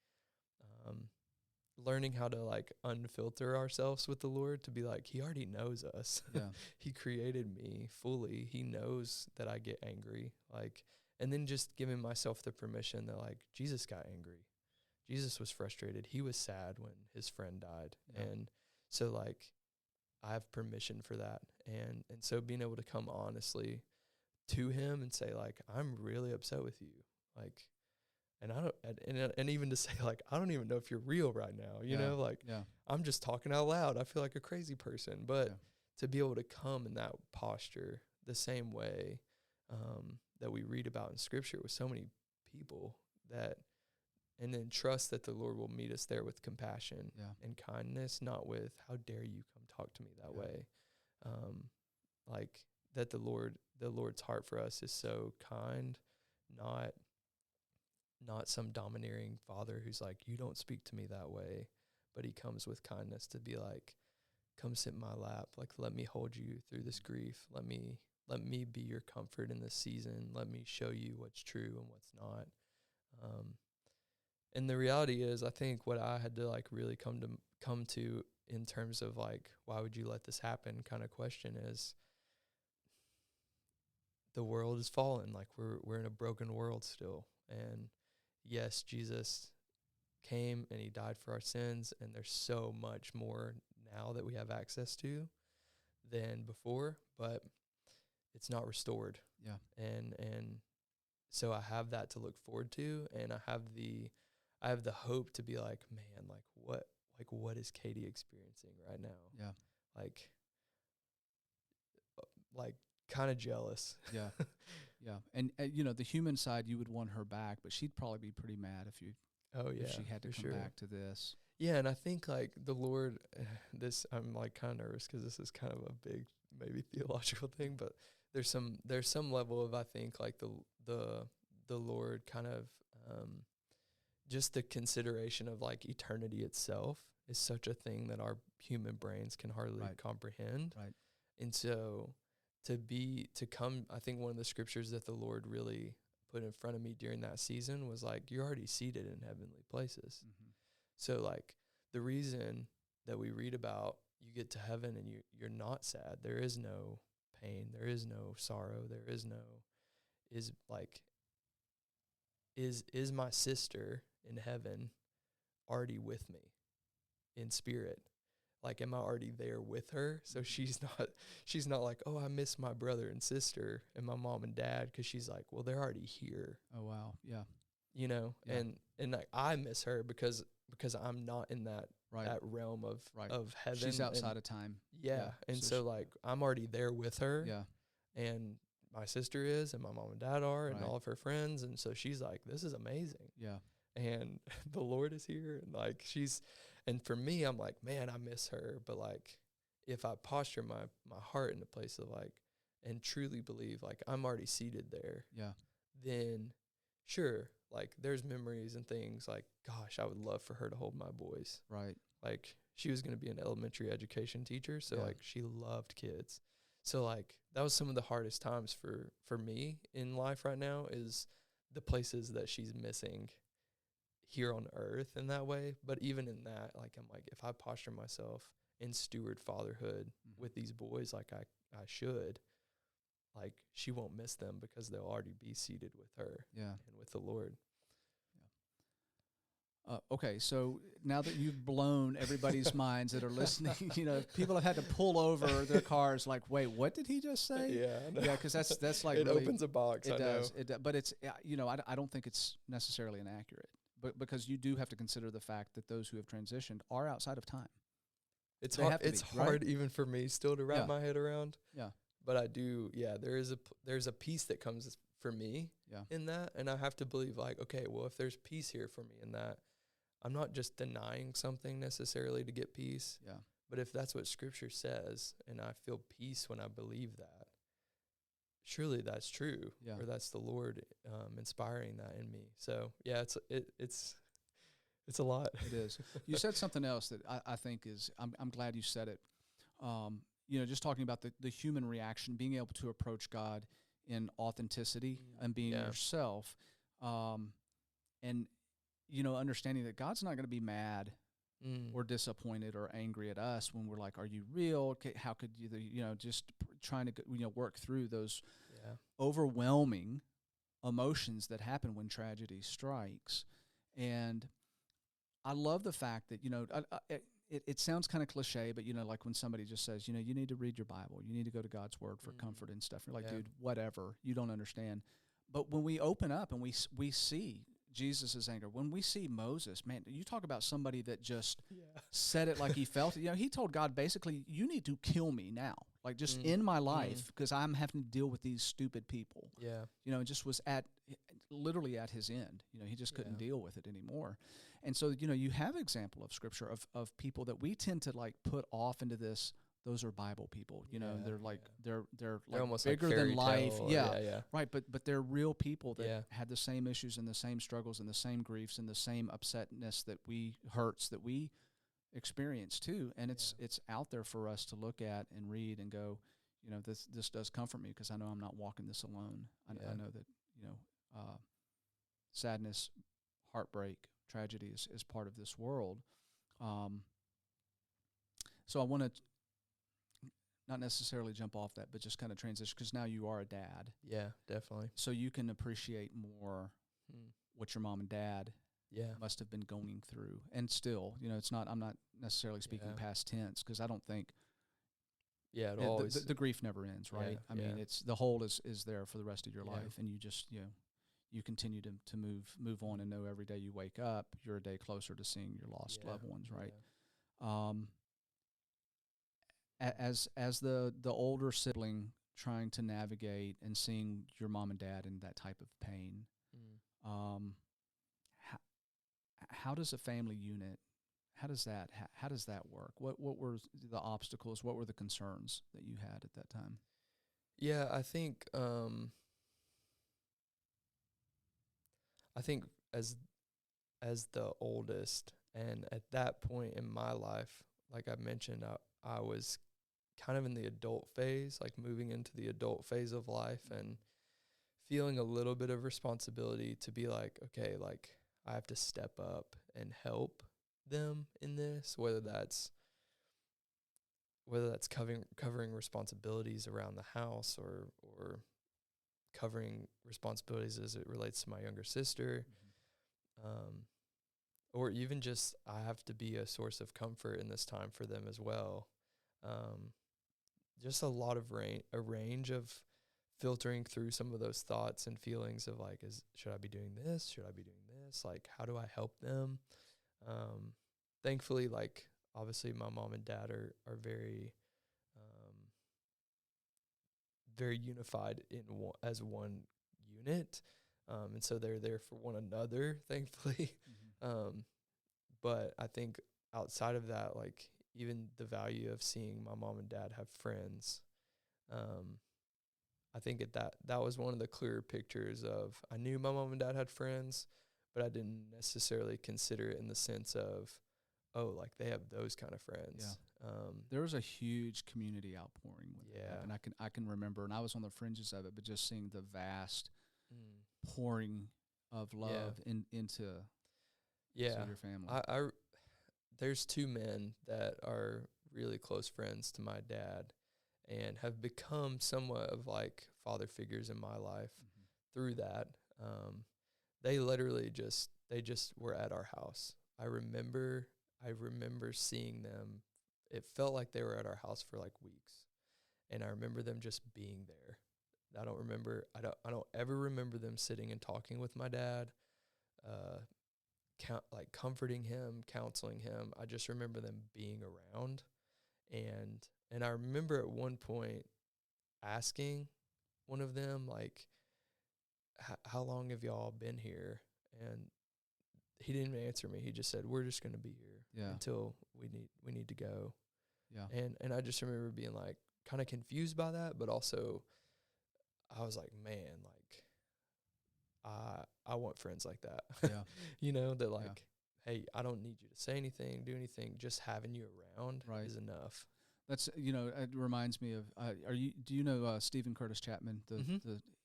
how to like unfilter ourselves with the Lord, to be like, he already knows us. Yeah. He created me fully. He knows that I get angry. Like, and then just giving myself the permission that like, Jesus got angry. Jesus was frustrated. He was sad when his friend died. Yeah. And so like, I have permission for that. And so being able to come honestly to him and say like, I'm really upset with you. Like, and I don't, and even to say like, I don't even know if you're real right now, you know, like I'm just talking out loud. I feel like a crazy person, but to be able to come in that posture the same way that we read about in scripture with so many people, and then trust that the Lord will meet us there with compassion and kindness, not with, how dare you come talk to me that way. Like that the Lord's heart for us is so kind, not some domineering father who's like, you don't speak to me that way, but he comes with kindness to be like, come sit in my lap. Like, let me hold you through this grief. Let me be your comfort in this season. Let me show you what's true and what's not. And the reality is, I think what I had to like really come to in terms of like, why would you let this happen kind of question is, the world is fallen. Like we're in a broken world still. And yes, Jesus came and he died for our sins, and there's so much more now that we have access to than before, but it's not restored. Yeah. And so I have that to look forward to, and I have the hope to be like, man, what is Katie experiencing right now? Yeah. Like kind of jealous. Yeah. Yeah. And the human side, you would want her back, but she'd probably be pretty mad if she had to come back to this. Yeah. And I think like the Lord, I'm like kind of nervous because this is kind of a big, maybe theological thing, but there's some level of, I think like the Lord kind of, just the consideration of like eternity itself is such a thing that our human brains can hardly comprehend. Right. And so to come, I think one of the scriptures that the Lord really put in front of me during that season was like, you're already seated in heavenly places. Mm-hmm. So like the reason that we read about you get to heaven and you're not sad. There is no pain. There is no sorrow. There is no, is my sister in heaven already with me in spirit? Like, am I already there with her? So she's not like, oh, I miss my brother and sister and my mom and dad, because she's like, well, they're already here. Oh, wow. Yeah. You know, Yeah. and like, I miss her because I'm not in that that realm of heaven. She's outside of time. Yeah. And so like, I'm already there with her. Yeah. And my sister is, and my mom and dad are, and Right. all of her friends. And so she's like, this is amazing. Yeah. And the Lord is here. And like, and for me, I'm like, man, I miss her. But like, if I posture my heart in a place of like, and truly believe like I'm already seated there. Yeah. Then sure, like there's memories and things like, gosh, I would love for her to hold my boys. Right. Like, she was going to be an elementary education teacher. So like, she loved kids. So like, that was some of the hardest times for me in life right now, is the places that she's missing here on earth in that way. But even in that, like, I'm like, if I posture myself in steward fatherhood with these boys, like I should, like, she won't miss them because they'll already be seated with her and with the Lord. Okay, so now that you've blown everybody's minds that are listening, you know, people have had to pull over their cars like, wait, what did he just say? Yeah. Yeah, because that's like it really, opens a box. It does. It does. But it's, you know, I don't think it's necessarily inaccurate, but because you do have to consider the fact that those who have transitioned are outside of time. It's hard. It's hard even for me still to wrap my head around. Yeah. But I do. Yeah. There's a peace that comes for me in that, and I have to believe like, okay, well, if there's peace here for me in that, I'm not just denying something necessarily to get peace. Yeah. But if that's what Scripture says, and I feel peace when I believe that, surely that's true. Yeah. Or that's the Lord inspiring that in me. So yeah, it's a lot. It is. You said something else that I think is, I'm glad you said it. You know, just talking about the human reaction, being able to approach God in authenticity and being yourself, and you know, understanding that God's not going to be mad or disappointed or angry at us when we're like, are you real? How could you, you know, just trying to, you know, work through those overwhelming emotions that happen when tragedy strikes. And I love the fact that, you know, it sounds kind of cliche, but, you know, like when somebody just says, you know, you need to read your Bible, you need to go to God's Word for comfort and stuff. You're like, dude, whatever, you don't understand. But when we open up and we see Jesus' anger, when we see Moses, man, you talk about somebody that just said it like he felt it. You know, he told God basically, you need to kill me now, like just in my life, because I'm having to deal with these stupid people. Yeah. You know, just was literally at his end. You know, he just couldn't deal with it anymore. And so, you know, you have example of Scripture of people that we tend to like put off into this. Those are Bible people, you know. They're like they're like almost bigger like than life, yeah, right. But they're real people that had the same issues and the same struggles and the same griefs and the same upsetness hurts that we experience too. And it's out there for us to look at and read and go, you know, this does comfort me because I know I'm not walking this alone. I know that, you know, sadness, heartbreak, tragedy is part of this world. So I want to not necessarily jump off that, but just kind of transition, because now you are a dad. Yeah, definitely. So you can appreciate more what your mom and dad must have been going through. And still, you know, I'm not necessarily speaking past tense, because I don't think the grief never ends, right? I mean, it's the hole is there for the rest of your life, and you just, you know, you continue to move on and know every day you wake up, you're a day closer to seeing your lost loved ones, right? Yeah. As the older sibling trying to navigate and seeing your mom and dad in that type of pain, how does a family unit, how does that work? What were the obstacles? What were the concerns that you had at that time? Yeah, I think as the oldest, and at that point in my life, like I mentioned, I was kind of in the adult phase, like moving into the adult phase of life, and feeling a little bit of responsibility to be like, okay, like I have to step up and help them in this, whether that's whether that's covering responsibilities around the house or covering responsibilities as it relates to my younger sister, or even just I have to be a source of comfort in this time for them as well. Just a lot of a range of filtering through some of those thoughts and feelings of like, should I be doing this? Should I be doing this? Like, how do I help them? Thankfully, like, obviously my mom and dad are very, very unified as one unit. And so they're there for one another, thankfully. But I think outside of that, like, even the value of seeing my mom and dad have friends, I think that was one of the clearer pictures of, I knew my mom and dad had friends, but I didn't necessarily consider it in the sense of, oh, like they have those kind of friends. There was a huge community outpouring with that, and I can remember, and I was on the fringes of it, but just seeing the vast pouring of love into your family. There's two men that are really close friends to my dad and have become somewhat of like father figures in my life through that. They literally just were at our house. I remember seeing them. It felt like they were at our house for like weeks. And I remember them just being there. I don't ever remember them sitting and talking with my dad, like comforting him, counseling him. I just remember them being around. And I remember at one point asking one of them, like, how long have y'all been here? And he didn't answer me. He just said, we're just going to be here until we need to go. Yeah. And I just remember being like kind of confused by that, but also I was like, man, like I want friends like that. Yeah. You know, that like, hey, I don't need you to say anything, do anything. Just having you around is enough. That's, it reminds me of, do you know Stephen Curtis Chapman?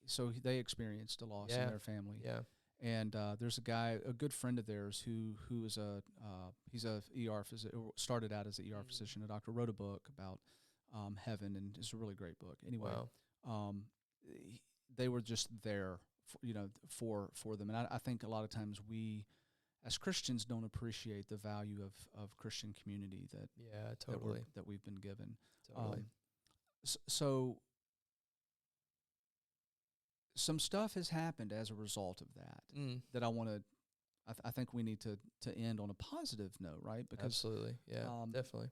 So they experienced a loss in their family. Yeah. And there's a good friend of theirs who is he's a ER physician, started out as an ER physician. A doctor, wrote a book about heaven, and it's a really great book. Anyway, they were just there, for them. And I think a lot of times we, as Christians, don't appreciate the value of Christian community that we've been given. Totally. So some stuff has happened as a result of that that I want to. I think we need to end on a positive note, right? Because absolutely, yeah, definitely.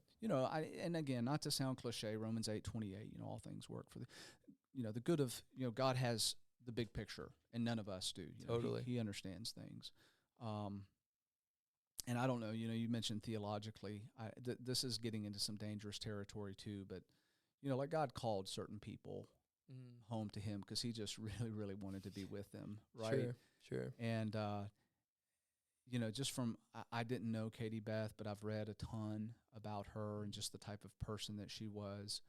And again, not to sound cliche, Romans 8:28. All things work for the good of God has the big picture, and none of us do. Totally, He understands things. And I don't know, you mentioned theologically, this is getting into some dangerous territory too, but, like God called certain people home to him because he just really, really wanted to be with them, right? Sure. And, just from, I didn't know Katie Beth, but I've read a ton about her and just the type of person that she was.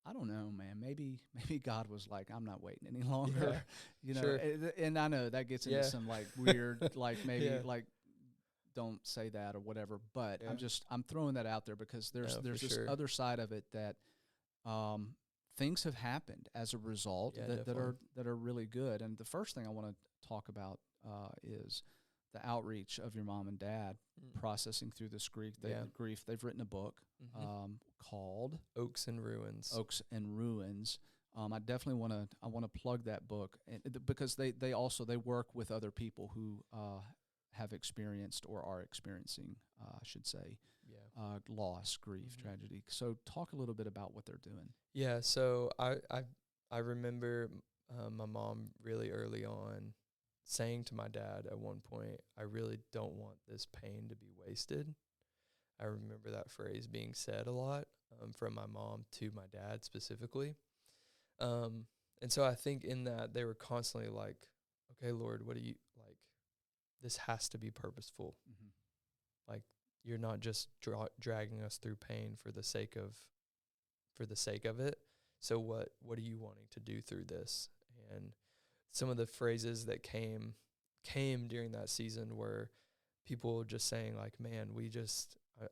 I don't know, man. Maybe God was like, I'm not waiting any longer, Sure. And I know that gets into some like weird, like maybe like don't say that or whatever. But I'm throwing that out there because there's this other side of it that things have happened as a result that are really good. And the first thing I want to talk about is the outreach of your mom and dad processing through this grief. They've written a book called Oaks and Ruins. I definitely want to plug that book because they work with other people who have experienced or are experiencing, I should say, loss, grief, tragedy. So talk a little bit about what they're doing. Yeah. So I remember my mom really early on saying to my dad at one point, I really don't want this pain to be wasted. I remember that phrase being said a lot from my mom to my dad specifically. And so I think in that they were constantly like, okay, Lord, what do you like? This has to be purposeful. Like you're not just dragging us through pain for the sake of it. So what are you wanting to do through this? And some of the phrases that came during that season were people just saying like, man,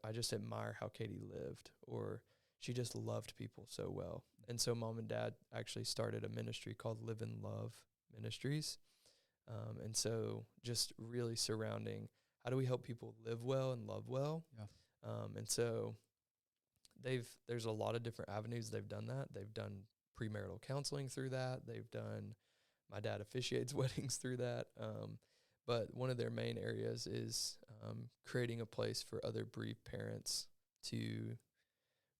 I just admire how Katie lived, or she just loved people so well. And so mom and dad actually started a ministry called Live and Love Ministries. And so just really surrounding, how do we help people live well and love well? Yeah. And so there's a lot of different avenues they've done that. They've done premarital counseling through that. My dad officiates weddings through that. But one of their main areas is creating a place for other bereaved parents to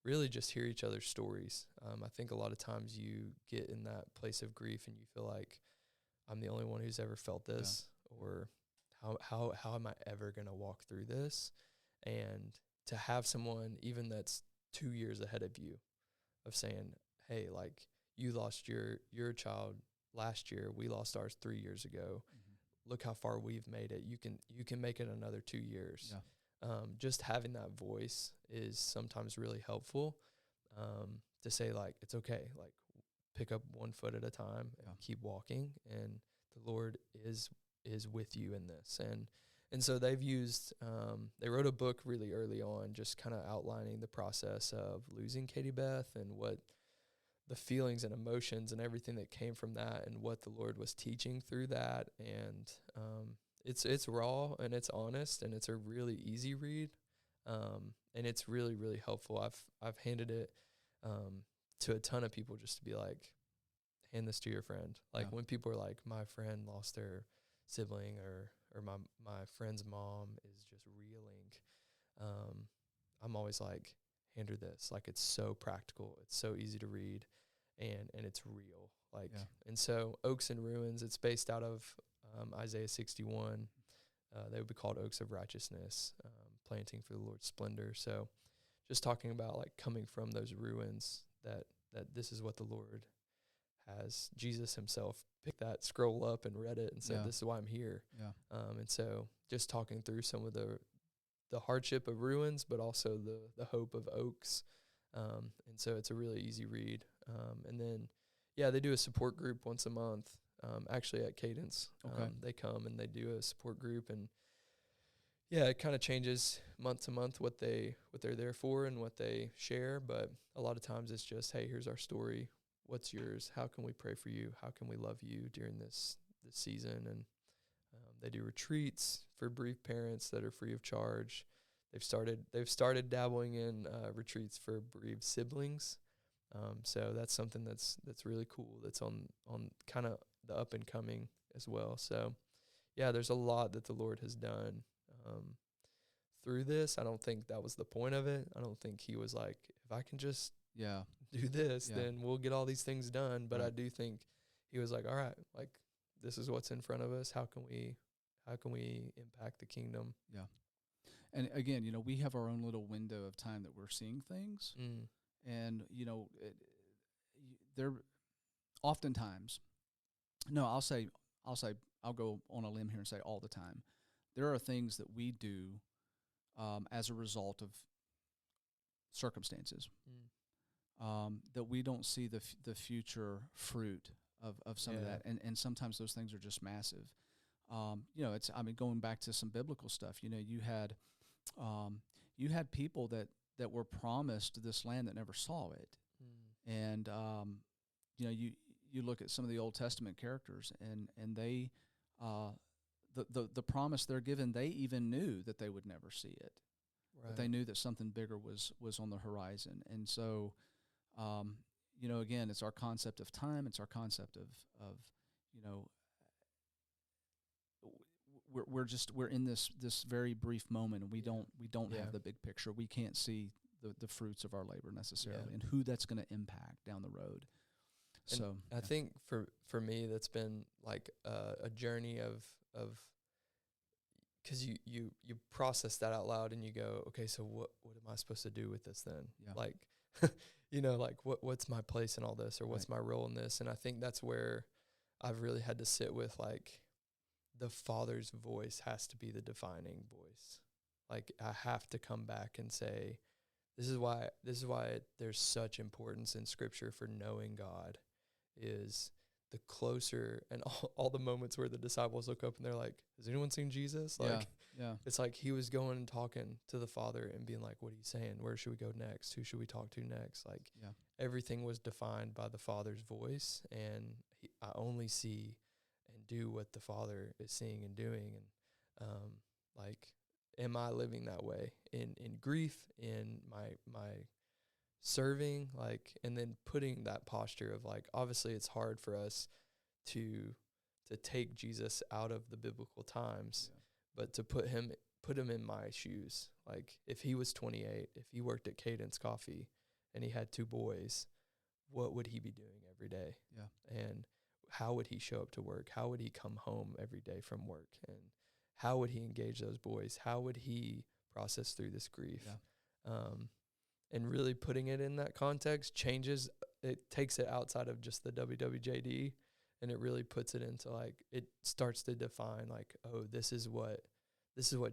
really just hear each other's stories. I think a lot of times you get in that place of grief and you feel like, I'm the only one who's ever felt this, or how am I ever going to walk through this? And to have someone even that's 2 years ahead of you of saying, hey, like, you lost your child last year, we lost ours 3 years ago. Mm-hmm. Look how far we've made it. You can make it another 2 years. Yeah. Just having that voice is sometimes really helpful, to say, like, it's okay, like, pick up 1 foot at a time and keep walking, and the Lord is with you in this. And so they've used, they wrote a book really early on, just kind of outlining the process of losing Katie Beth and what the feelings and emotions and everything that came from that, and what the Lord was teaching through that. And it's raw and it's honest, and it's a really easy read, and it's really, really helpful. I've handed it to a ton of people just to be like, hand this to your friend. Like, when people are like, my friend lost their sibling, or my friend's mom is just reeling, I'm always like, hand her this. Like, it's so practical, it's so easy to read, and it's real. Like, and so Oaks and Ruins, it's based out of Isaiah 61. They would be called Oaks of Righteousness, planting for the Lord's splendor. So just talking about, like, coming from those ruins, that this is what the Lord has. Jesus himself picked that scroll up and read it and said, this is why I'm here. Yeah. And so just talking through some of the hardship of Ruins, but also the hope of Oaks. And so it's a really easy read. And then, they do a support group once a month, actually at Cadence. Okay. They come and they do a support group, and it kind of changes month to month what they're there for and what they share. But a lot of times it's just, hey, here's our story. What's yours? How can we pray for you? How can we love you during this season? And they do retreats for bereaved parents that are free of charge. They've started dabbling in retreats for bereaved siblings. So that's something that's really cool. That's on kind of the up and coming as well. So there's a lot that the Lord has done through this. I don't think that was the point of it. I don't think he was like, if I can just do this, then we'll get all these things done. But I do think he was like, all right, like, this is what's in front of us. How can we impact the kingdom? Yeah. And again, we have our own little window of time that we're seeing things. Mm. And, there oftentimes, no, I'll go on a limb here and say all the time, there are things that we do as a result of circumstances. That we don't see the future fruit of some of that, and sometimes those things are just massive. Going back to some biblical stuff. You had people that were promised this land that never saw it, and you look at some of the Old Testament characters, and they the promise they're given, they even knew that they would never see it, but they knew that something bigger was on the horizon, and so. Again, it's our concept of time. It's our concept of we're in this very brief moment, and we don't have the big picture. We can't see the fruits of our labor necessarily, and who that's going to impact down the road. And so I think for me, that's been like a journey of because you process that out loud and you go, okay, so what am I supposed to do with this then? Yeah. Like. Like what's my place in all this, or what's my role in this? And I think that's where I've really had to sit with, like, the Father's voice has to be the defining voice. Like, I have to come back and say, this is why there's such importance in Scripture for knowing God, is the closer, and all the moments where the disciples look up and they're like, has anyone seen Jesus? Like, it's like he was going and talking to the Father and being like, what are you saying? Where should we go next? Who should we talk to next? Like, everything was defined by the Father's voice, and I only see and do what the Father is seeing and doing. And like, am I living that way in grief, in my serving, like, and then putting that posture of like, obviously it's hard for us to take Jesus out of the biblical times, but to put him in my shoes. Like, if he was 28, if he worked at Cadence Coffee and he had 2 boys, what would he be doing every day? And how would he show up to work? How would he come home every day from work? And how would he engage those boys? How would he process through this grief? And really putting it in that context changes, it takes it outside of just the WWJD, and it really puts it into, like, it starts to define, like, oh, this is what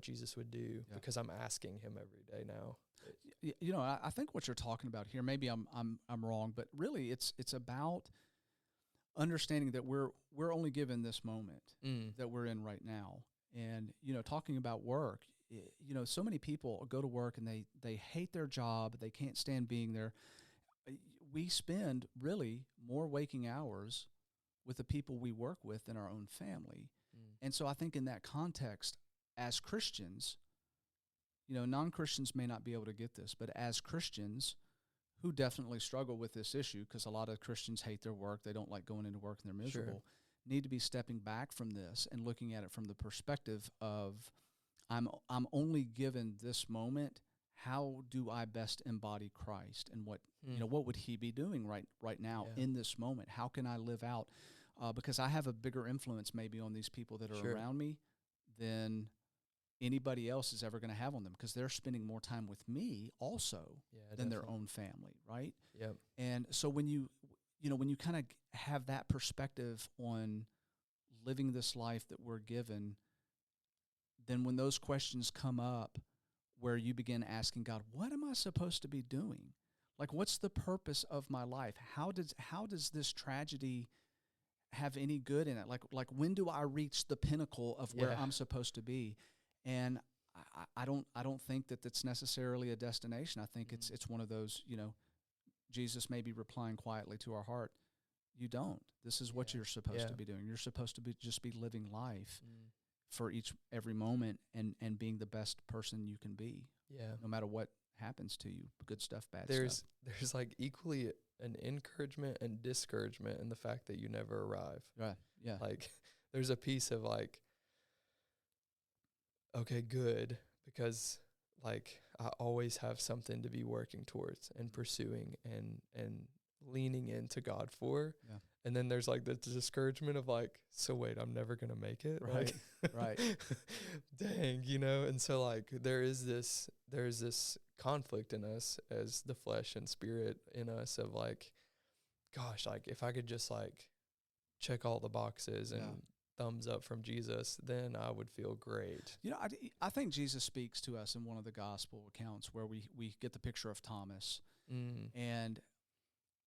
Jesus would do, because I'm asking him every day now. You know, I think what you're talking about here, maybe I'm wrong, but really it's about understanding that we're only given this moment that we're in right now. And, you know, talking about work, you know, so many people go to work and they hate their job. They can't stand being there. We spend really more waking hours with the people we work with than our own family. And so I think in that context, as Christians, you know, non-Christians may not be able to get this, but as Christians who definitely struggle with this issue, because a lot of Christians hate their work, they don't like going into work and they're miserable, need to be stepping back from this and looking at it from the perspective of, I'm only given this moment. How do I best embody Christ, and what you know, what would he be doing right now in this moment? How can I live out? Because I have a bigger influence maybe on these people that are around me than anybody else is ever going to have on them, because they're spending more time with me also than their own family, right? And so when you kind of have that perspective on living this life that we're given, then when those questions come up where you begin asking God, what am I supposed to be doing? Like, what's the purpose of my life? How does this tragedy have any good in it? Like when do I reach the pinnacle of where I'm supposed to be? And I don't think that that's necessarily a destination. I think it's one of those, you know, Jesus may be replying quietly to our heart, you don't. This is what you're supposed to be doing. You're supposed to be just be living life for every moment and being the best person you can be. No matter what happens to you, good stuff, bad stuff. There's like equally an encouragement and discouragement in the fact that you never arrive. Like, there's a piece of like, okay, good, because like I always have something to be working towards and pursuing and leaning into God for. And then there's like the discouragement of like, so wait, I'm never going to make it. Right. Dang, you know? And so like there's this conflict in us as the flesh and spirit in us of like, gosh, like if I could just like check all the boxes and thumbs up from Jesus, then I would feel great. You know, I think Jesus speaks to us in one of the gospel accounts where we get the picture of Thomas. And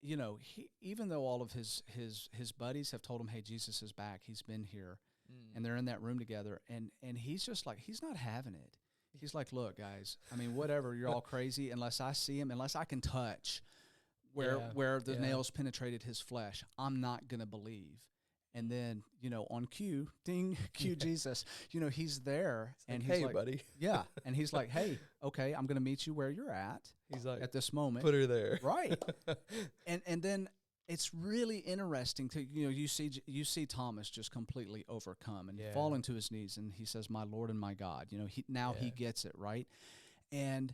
you know, even though all of his buddies have told him, hey, Jesus is back, he's been here, and they're in that room together, and he's just like, he's not having it. He's like, look, guys, I mean, whatever, you're all crazy, unless I see him, unless I can touch where the nails penetrated his flesh, I'm not going to believe. And then, you know, on cue, ding, cue Jesus, you know, he's there. And he's hey, like, buddy. And he's like, hey, okay, I'm going to meet you where you're at. He's like, at this moment. Put her there. Right. And then it's really interesting to, you know, you see Thomas just completely overcome and falling to his knees. And he says, my Lord and my God. You know, he gets it, right? And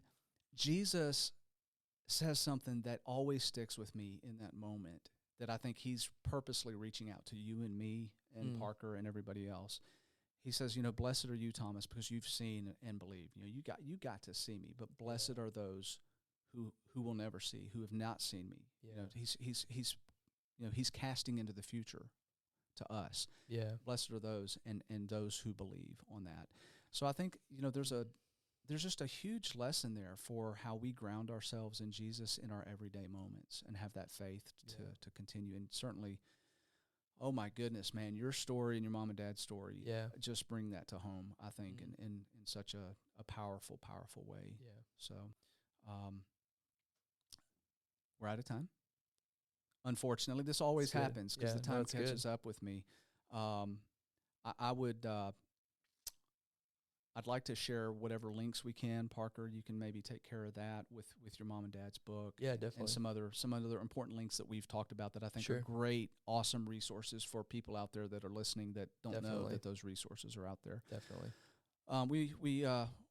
Jesus says something that always sticks with me in that moment, that I think he's purposely reaching out to you and me and Parker and everybody else. He says, you know, blessed are you, Thomas, because you've seen and believed. You know, you got to see me, but blessed are those who will never see, who have not seen me. You know, he's casting into the future to us. Blessed are those and those who believe on that. So I think, you know, there's just a huge lesson there for how we ground ourselves in Jesus in our everyday moments and have that faith to continue. And certainly Oh my goodness, man! Your story and your mom and dad's story, Yeah, just bring that to home. I think in such a powerful way. Yeah. So, we're out of time. Unfortunately, this always happens because the time catches up with me. I would. I'd like to share whatever links we can. Parker, you can maybe take care of that with your mom and dad's book. Yeah, definitely. And some other important links that we've talked about that I think are great, awesome resources for people out there that are listening that don't know that those resources are out there. Definitely. We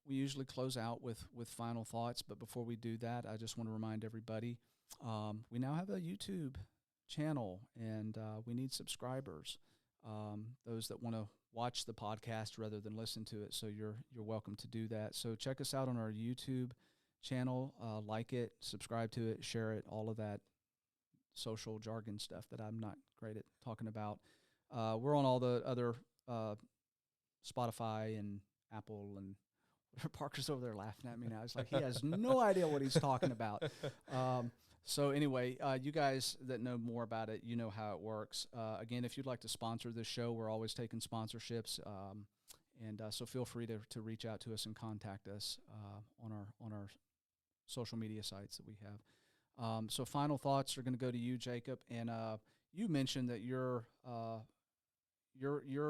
usually close out with final thoughts, but before we do that, I just want to remind everybody we now have a YouTube channel, and we need subscribers. Those that want to watch the podcast rather than listen to it, so you're welcome to do that. So check us out on our YouTube channel, like it, subscribe to it, share it, all of that social jargon stuff that I'm not great at talking about. We're on all the other Spotify and Apple, and Parker's over there laughing at me now. It's like he has no idea what he's talking about. So anyway, you guys that know more about it, you know how it works. Again, if you'd like to sponsor this show, we're always taking sponsorships, and so feel free to reach out to us and contact us on our social media sites that we have. So final thoughts are going to go to you, Jacob, and you mentioned that you're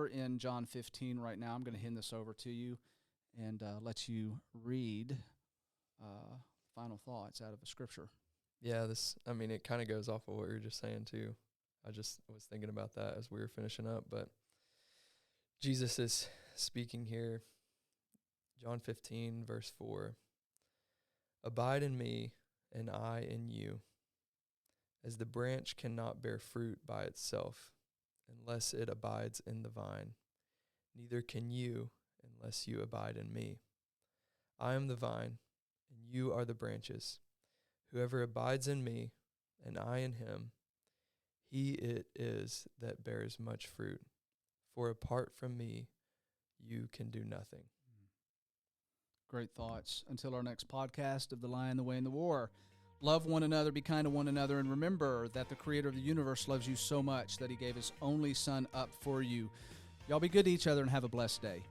in John 15 right now. I'm going to hand this over to you and let you read final thoughts out of a scripture. Yeah, it kind of goes off of what you were just saying too. I just was thinking about that as we were finishing up, but Jesus is speaking here. John 15, verse 4. Abide in me, and I in you. As the branch cannot bear fruit by itself, unless it abides in the vine, neither can you unless you abide in me. I am the vine, and you are the branches. Whoever abides in me, and I in him, he it is that bears much fruit. For apart from me, you can do nothing. Great thoughts. Until our next podcast of The Lion, the Way, and the War, love one another, be kind to one another, and remember that the creator of the universe loves you so much that he gave his only son up for you. Y'all be good to each other and have a blessed day.